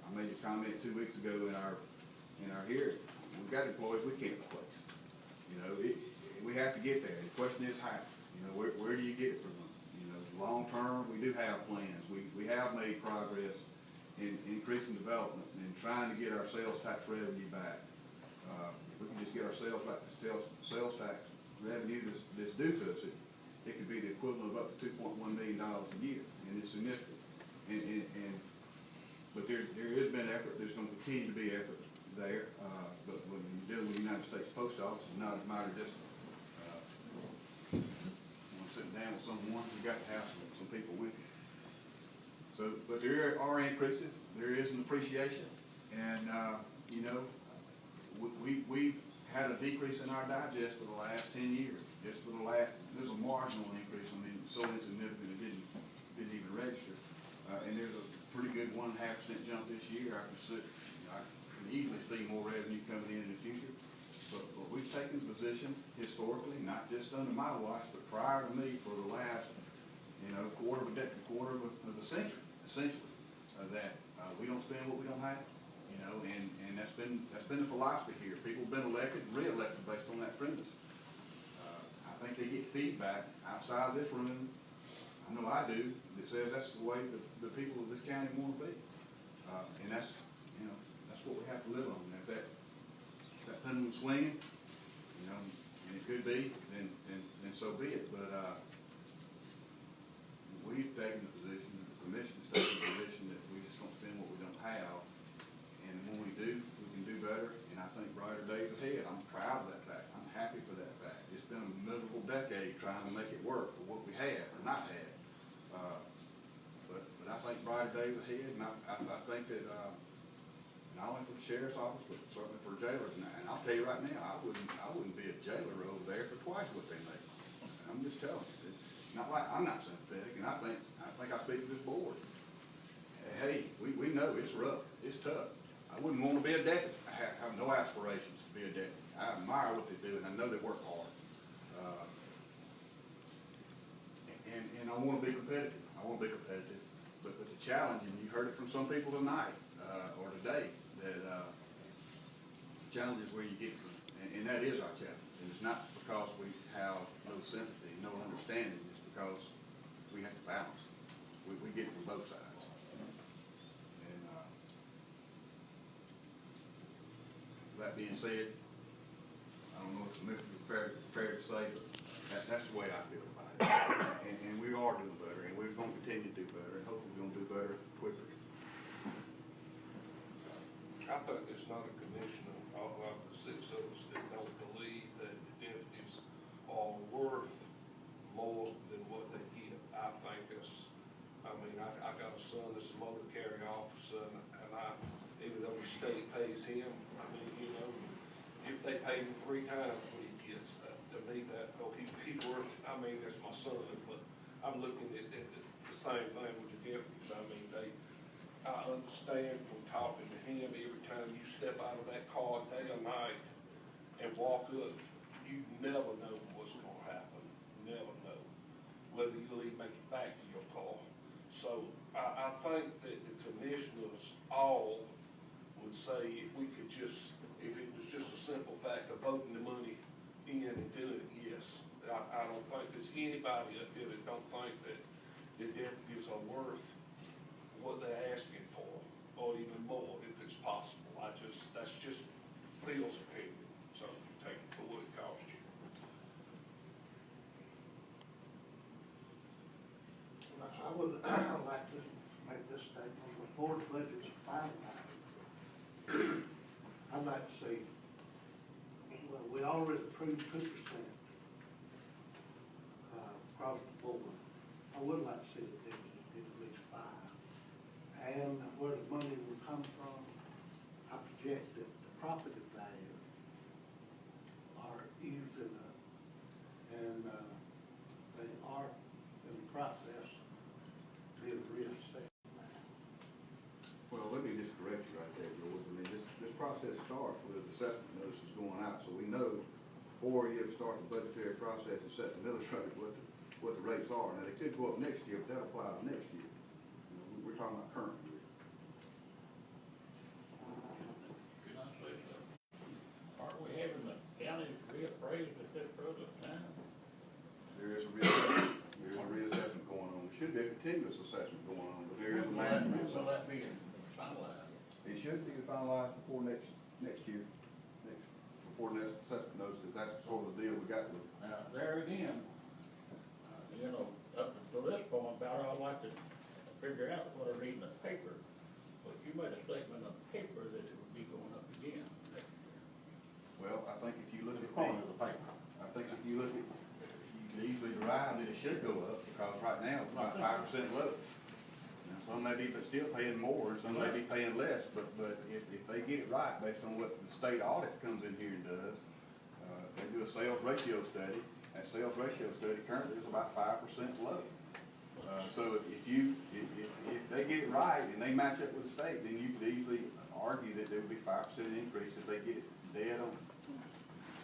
I made a comment 2 weeks ago in our hearing. We've got employees we can't replace. We have to get there. The question is how. Where do you get it from? Long term, we do have plans. We have made progress in increasing development and trying to get our sales tax revenue back. If we can just get our sales tax revenue that's due to us, it could be the equivalent of up to $2.1 million a year, and it's significant. But there has been effort. There's going to continue to be effort there. But when you deal with the United States Post Office, it's not a matter of just sitting down with someone, you've got to have some people with you. So, but there are increases, there is an appreciation, and, we've had a decrease in our digest for the last 10 years. Just for the last, there's a marginal increase, so insignificant it didn't even register. And there's a pretty good 1.5% jump this year. I can easily see more revenue coming in the future. But we've taken the position historically, not just under my watch, but prior to me for the last, quarter of a century, essentially, that we don't spend what we don't have, and that's been the philosophy here. People have been elected and re-elected based on that premise. I think they get feedback outside of this room. I know I do. That says that's the way the people of this county want to be, and that's what we have to live on. And if that pendulum swinging, and it could be, then so be it. But we've taken the position, the commission's taken the position that we just don't spend what we don't have, and when we do, we can do better. And I think brighter days ahead. I'm proud of that fact. I'm happy for that fact. It's been a miserable decade trying to make it work for what we have or not have. But I think brighter days ahead, and I think that. Not only for the sheriff's office, but certainly for jailers. And I'll tell you right now, I wouldn't be a jailer over there for twice what they make. I'm just telling you. It's not like I'm not sympathetic, and I think I speak to this board. Hey, we know it's rough, it's tough. I wouldn't want to be a deputy. I have no aspirations to be a deputy. I admire what they do, and I know they work hard. And I want to be competitive. But the challenge, and you heard it from some people tonight or today. That challenge is where you get from, and that is our challenge. And it's not because we have no sympathy, no understanding. It's because we have to balance. We get from both sides. And that being said, I don't know what the commissioner is prepared to say, but that's the way I feel about it. And we are doing better, and we're going to continue to do better, and hopefully we're going to do better quicker. I think there's not a commissioner of the 6 of us that don't believe that the deputies are worth more than what they get. I think I got a son that's a motor carrier officer, and even though the state pays him, I mean, you know, if they pay him 3 times what he gets, to me, that, oh, he's worth, I mean, that's my son, but I'm looking at the same thing with the deputies. I mean, I understand from talking to him, every time you step out of that car day or night and walk up, you never know what's gonna happen, never know, whether you'll even make it back to your car. So I think that the commissioners all would say if we could just, if it was just a simple fact of voting the money in and doing it, yes. I don't think there's anybody up here that don't think that the deputies are worth what they're asking for, or even more if it's possible. That's just Bill's opinion, so you take it for what it costs you. I would like to make this statement, before the budget's finalized, I'd like to see, well, we already approved 2%, across the board. I would like to see the deputies get at least 5. And where the money will come from, I project that the property values are easing up, and, they are in the process being reassessed now. Well, let me just correct you right there, George. I mean, this process starts with assessment notices going out, so we know before you ever start the budgetary process and set the millage rate, what the rates are. Now, they could go up next year, but that'll apply to next year. You know, we're talking about current year. Can I say something? Aren't we having the county reappraised at this present time? There is a reassessment going on. There should be a continuous assessment going on, but there is a mass Will reassessment. that be finalized? It should be finalized before next year, before next assessment notices. That's sort of the deal we got with it. Now, there again, you know, up until this point, about all I could figure out what I read in the paper, but you made a statement on the paper that it would be going up again next year. Well, I think if you look at According to the paper. I think if you look at, you can easily derive that it should go up, because right now it's about 5% low. Now, some may be but still paying more, and some may be paying less, but if they get it right, based on what the state audit comes in here and does, they do a sales ratio study. That sales ratio study currently is about 5% low. So if they get it right and they match up with the state, then you could easily argue that there would be 5% increase if they get it dead on.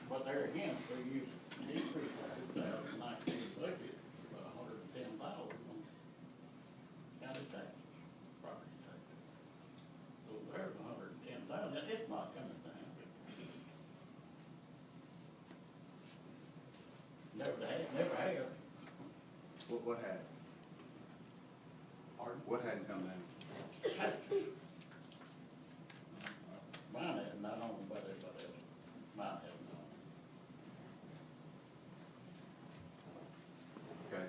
But there again, so you decreased the 2019 budget by 110,000 on county taxes, property taxes. So there's 110,000, it's not coming down. Never have. What hadn't? Pardon? What hadn't come down? Taxes. Mine hasn't, I don't know about everybody else. Mine hasn't. Okay.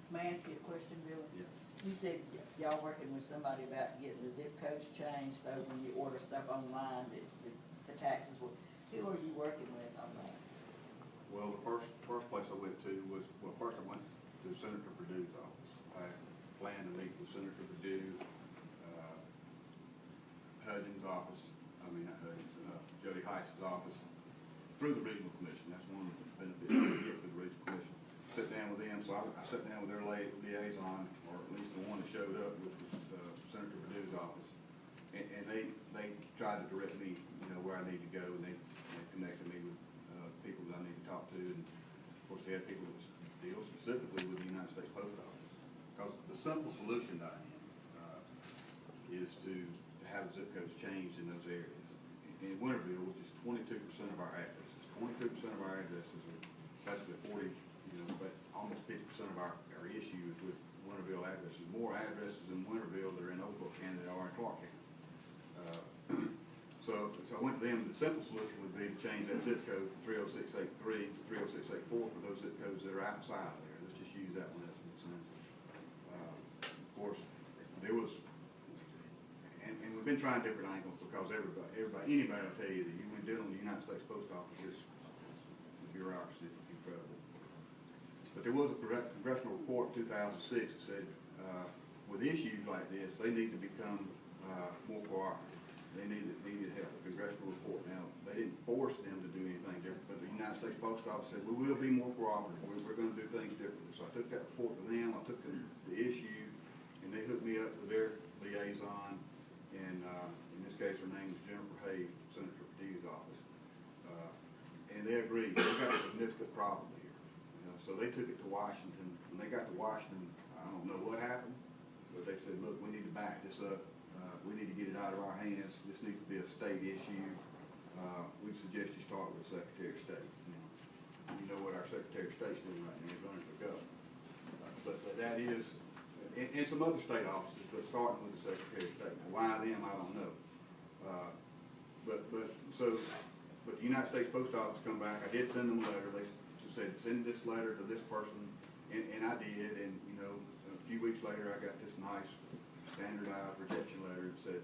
May I ask you a question, Billy? Yeah. You said y'all working with somebody about getting the zip codes changed, so when you order stuff online, the taxes will, who are you working with on that? Well, the first place I went to was, first I went to Senator Perdue's office. I planned to meet with Senator Perdue, Hudgens' office, Jody Heiss's office, through the regional commission. That's one of the benefits you get through the regional commission. Sit down with them, so I sat down with their liaison, or at least the one that showed up, which was Senator Perdue's office. And they tried to direct me, where I need to go, and they connected me with people that I need to talk to, and of course they had people that deal specifically with the United States Post Office. Because the simple solution, Diane, is to have the zip codes changed in those areas. In Winterville, which is 22% of our addresses, 22% of our addresses are basically 40, but almost 50% of our issues with Winterville addresses. More addresses in Winterville that are in Oakville County than are in Clark County. So I went to them. The simple solution would be to change that zip code from 30683 to 30684 for those zip codes that are outside of there. Let's just use that one as an example. Of course, there was, and we've been trying different angles, because anybody will tell you that when dealing with the United States Post Office, the bureaucracy is incredible. But there was a congressional report in 2006 that said, with issues like this, they need to become more cooperative. they needed help, a congressional report. Now, they didn't force them to do anything different, but the United States Post Office said, we will be more cooperative, we're gonna do things differently. So I took that report to them, I took them the issue, and they hooked me up with their liaison, and, in this case, her name is Jennifer Hayes, Senator Padee's office. And they agreed, we got a significant problem here. So they took it to Washington. When they got to Washington, I don't know what happened, but they said, look, we need to back this up. We need to get it out of our hands. This needs to be a state issue. We suggest you start with the Secretary of State. You know what our Secretary of State's doing right now, he's running for governor. But that is, and some other state offices, but starting with the Secretary of State. Now, why them, I don't know. But the United States Post Office come back, I did send them a letter, they said, send this letter to this person, and I did, and, you know, a few weeks later, I got this nice standardized rejection letter that said,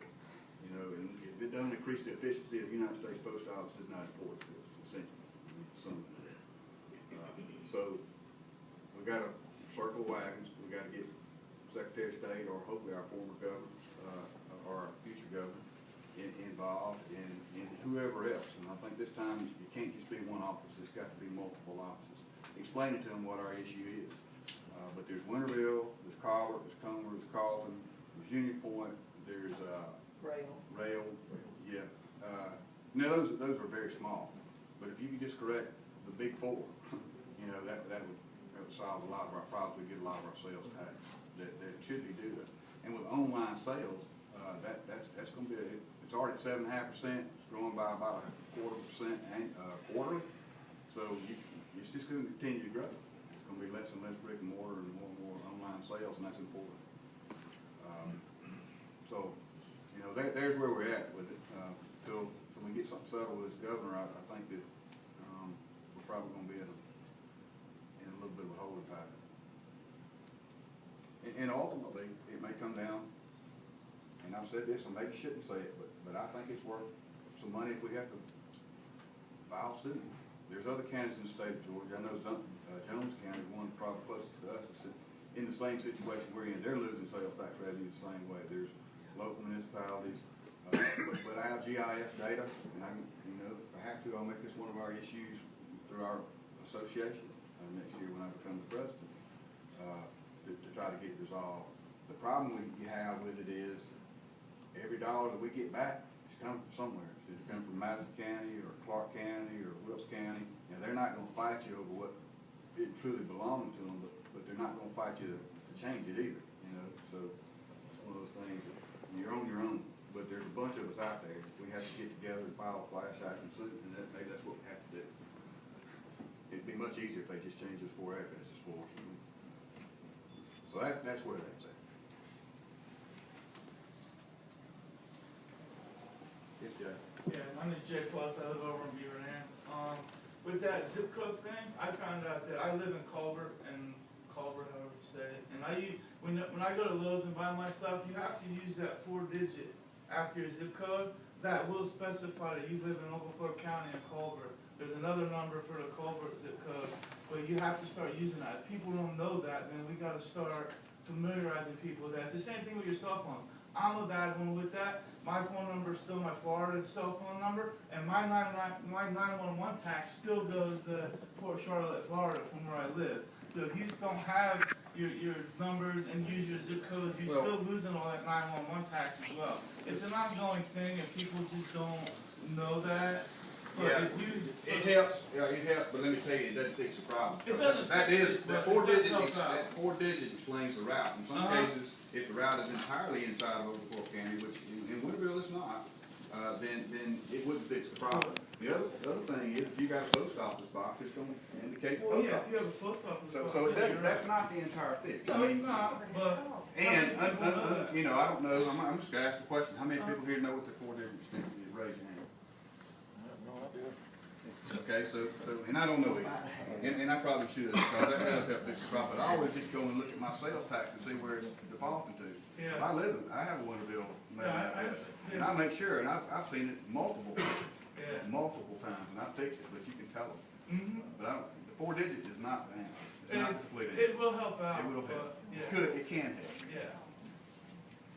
you know, and if it doesn't increase the efficiency of the United States Post Office, it's not important to us, essentially. Something like that. So, we got to circle wagons, we got to get Secretary of State, or hopefully our former governor, or our future governor, involved, and whoever else. And I think this time, it can't just be one office, it's got to be multiple offices. Explaining to them what our issue is. But there's Winterville, there's Colbert, there's Comer, there's Carlton, there's Union Point, there's, Rail, yeah. Now, those are very small, but if you could just correct the big four, you know, that would solve a lot of our problems. We get a lot of our sales tax that should be due to. And with online sales, that's gonna be, it's already at 7.5%, it's growing by about 0.25% quarterly, so it's just gonna continue to grow. It's gonna be less and less brick and mortar and more online sales, and that's important. So, you know, there's where we're at with it. Till we get something settled with this governor, I think that we're probably gonna be in a little bit of a holding pattern. And ultimately, it may come down, and I've said this, and maybe shouldn't say it, but I think it's worth some money if we have to file suit. There's other counties in the state of Georgia. I know Jones County, one probably closest to us, is in the same situation we're in. They're losing sales tax revenue the same way. There's local municipalities, but I have GIS data, and you know, if I have to, I'll make this one of our issues through our association next year when I become the president, to try to get it resolved. The problem you have with it is every dollar that we get back is coming from somewhere. It's either coming from Madison County or Clark County or Wilkes County. Now, they're not going to fight you over what it truly belongs to them, but they're not going to fight you to change it either. You know, so it's one of those things that you're on your own. But there's a bunch of us out there. We have to get together and file a class action suit, and maybe that's what we have to do. It'd be much easier if they just changed those 4 addresses for us. So that's where that's at. Yes, Jay. Yeah, my name's Jay Plus, I live over in Beaver Dam. With that zip code thing, I found out that I live in Culver, however you say it, and when I go to Lowe's and buy my stuff, you have to use that 4-digit after your zip code. That will specify that you live in Overflow County and Culver. There's another number for the Culver zip code, but you have to start using that. If people don't know that, then we gotta start familiarizing people with that. It's the same thing with your cell phones. I'm a bad one with that. My phone number is still my Florida cell phone number, and my 911 tax still goes to Port Charlotte, Florida, from where I live. So if you don't have your numbers and use your zip codes, you're still losing all that 911 tax as well. It's an ongoing thing, and people just don't know that. But Yeah, if you, it helps. Yeah, it helps, but let me tell you, it doesn't fix the problem. It doesn't That fix is, it, that but it does 4-digit, help out. that 4-digit explains the route. In some cases, if the route is entirely inside of Overflow County, which in Winterville it's not, then it wouldn't fix the problem. The other thing is, if you got a post office box, it's gonna indicate the Well, post yeah, if office. you have a post office box, So it yeah, doesn't, that's not the entire fix. No, it's not, but. And, you know, I don't know, I'm just gonna ask the question, how many people here know what the 4-digit extension is? Raise your hand. Okay, so, and I don't know either, and I probably should, because that does help fix the problem, but I always just go and look at my sales tax and see where it's defaulting to. Yeah. If I have a Winterville mailing address, and I make sure, and I've seen it multiple times, and I've fixed it, but you can tell them. But the 4-digit is not the answer, it's not complete answer. It will help out. It will help, but, yeah. it can help. Yeah.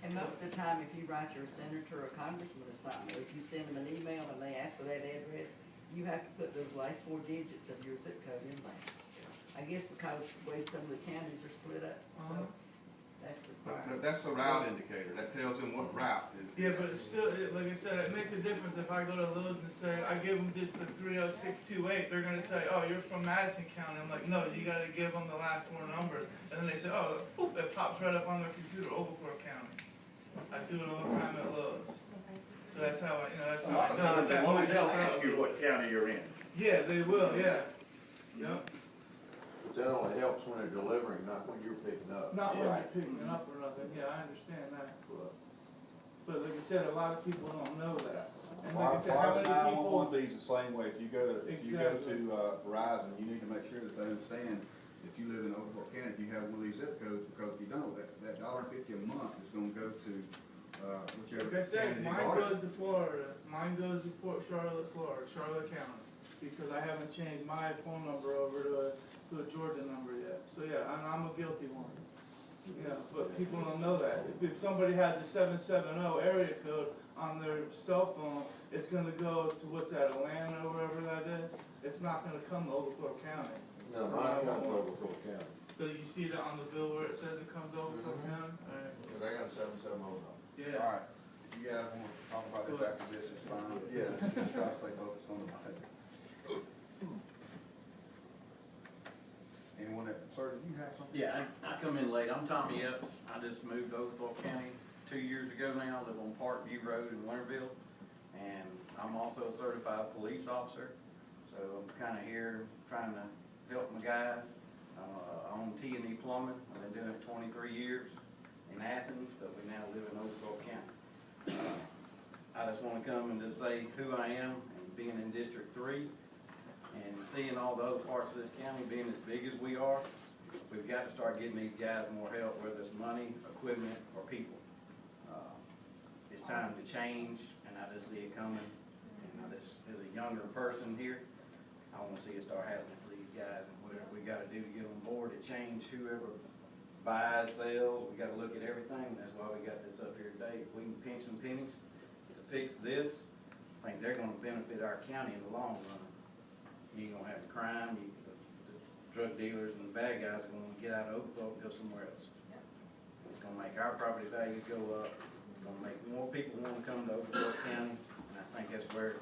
And most of the time, if you write your senator or congressman or something, or if you send them an email and they ask for that address, you have to put those last 4 digits of your zip code in there. I guess because the way some of the counties are split up, so that's required. That's a route indicator, that tells them what route is. Yeah, but it's still, like I said, it makes a difference if I go to Lowe's and say, I give them just the 30628, they're gonna say, oh, you're from Madison County. I'm like, no, you gotta give them the last 4 numbers. And then they say, oh, boop, it pops right up on their computer, Overflow County. I do it all the time at Lowe's. So that's how I, that's A how lot I of know times, that as long as money they'll helps ask out. you what county you're in. Yeah, they will, yeah. Yep. But that only helps when they're delivering, not when you're picking up. Not when Right. you're picking it up or nothing, yeah, I understand that, but like I said, a lot of people don't know that. And like I said, how many people? 911 feeds the same way, if you go to Exactly. Verizon, you need to make sure that they understand that you live in Oklahoma County, if you have one of these zip codes, because if you don't, that $1.50 a month is gonna go to, whichever. Like I said, county you mine bought it. goes to Florida, mine goes to Port Charlotte, Florida, Charlotte County, because I haven't changed my phone number over to a Georgia number yet, so yeah, I'm a guilty one. Yeah, but people don't know that, if somebody has a 770 area code on their cell phone, it's gonna go to, what's that, Atlanta or wherever that is, it's not gonna come to Overflow County. No, mine comes over Cook County. So you see that on the bill where it says it comes to Overflow County? Alright. They got 770 number. Yeah. All right, if you guys want to talk about this after this, it's fine, yeah, let's just try to stay focused on the budget. Anyone that, sir, did you have something? Yeah, I come in late. I'm Tommy Epps. I just moved to Oglethorpe County 2 years ago now. I live on Parkview Road in Winterville. And I'm also a certified police officer. So I'm kind of here trying to help my guys. I own T&E Plumbing. I've been doing it 23 years in Athens, but we now live in Oglethorpe County. I just want to come and just say who I am and being in District 3. And seeing all the other parts of this county being as big as we are, we've got to start getting these guys more help, whether it's money, equipment, or people. It's time to change, and I just see it coming. And I just, as a younger person here, I want to see it start happening for these guys, and whatever we got to do to get on board to change whoever buys, sells, we got to look at everything. That's why we got this up here today. If we can pinch some pennies to fix this, I think they're going to benefit our county in the long run. You ain't gonna have the crime, the drug dealers and the bad guys are gonna get out of Oakville and go somewhere else. It's gonna make our property values go up, it's gonna make more people wanna come to Oakville County, and I think that's where,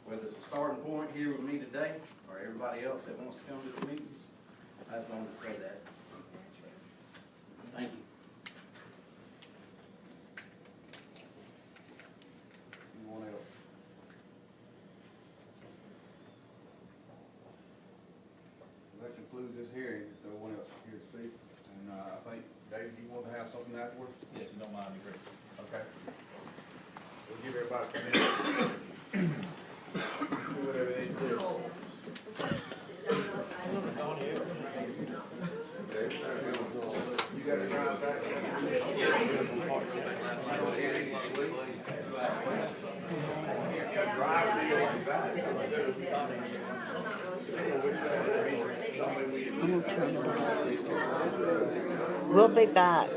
whether it's a starting point here with me today, or everybody else that wants to come to the meetings, I just wanted to say that. Thank you. Anyone else? That concludes this hearing, if no one else is here to speak. And I think, David, you want to have something afterwards? Yes, if you don't mind, great. Okay. We'll give everybody a minute. Do whatever they need to do. You got it right back? We'll be back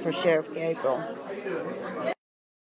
for Sheriff Gabriel.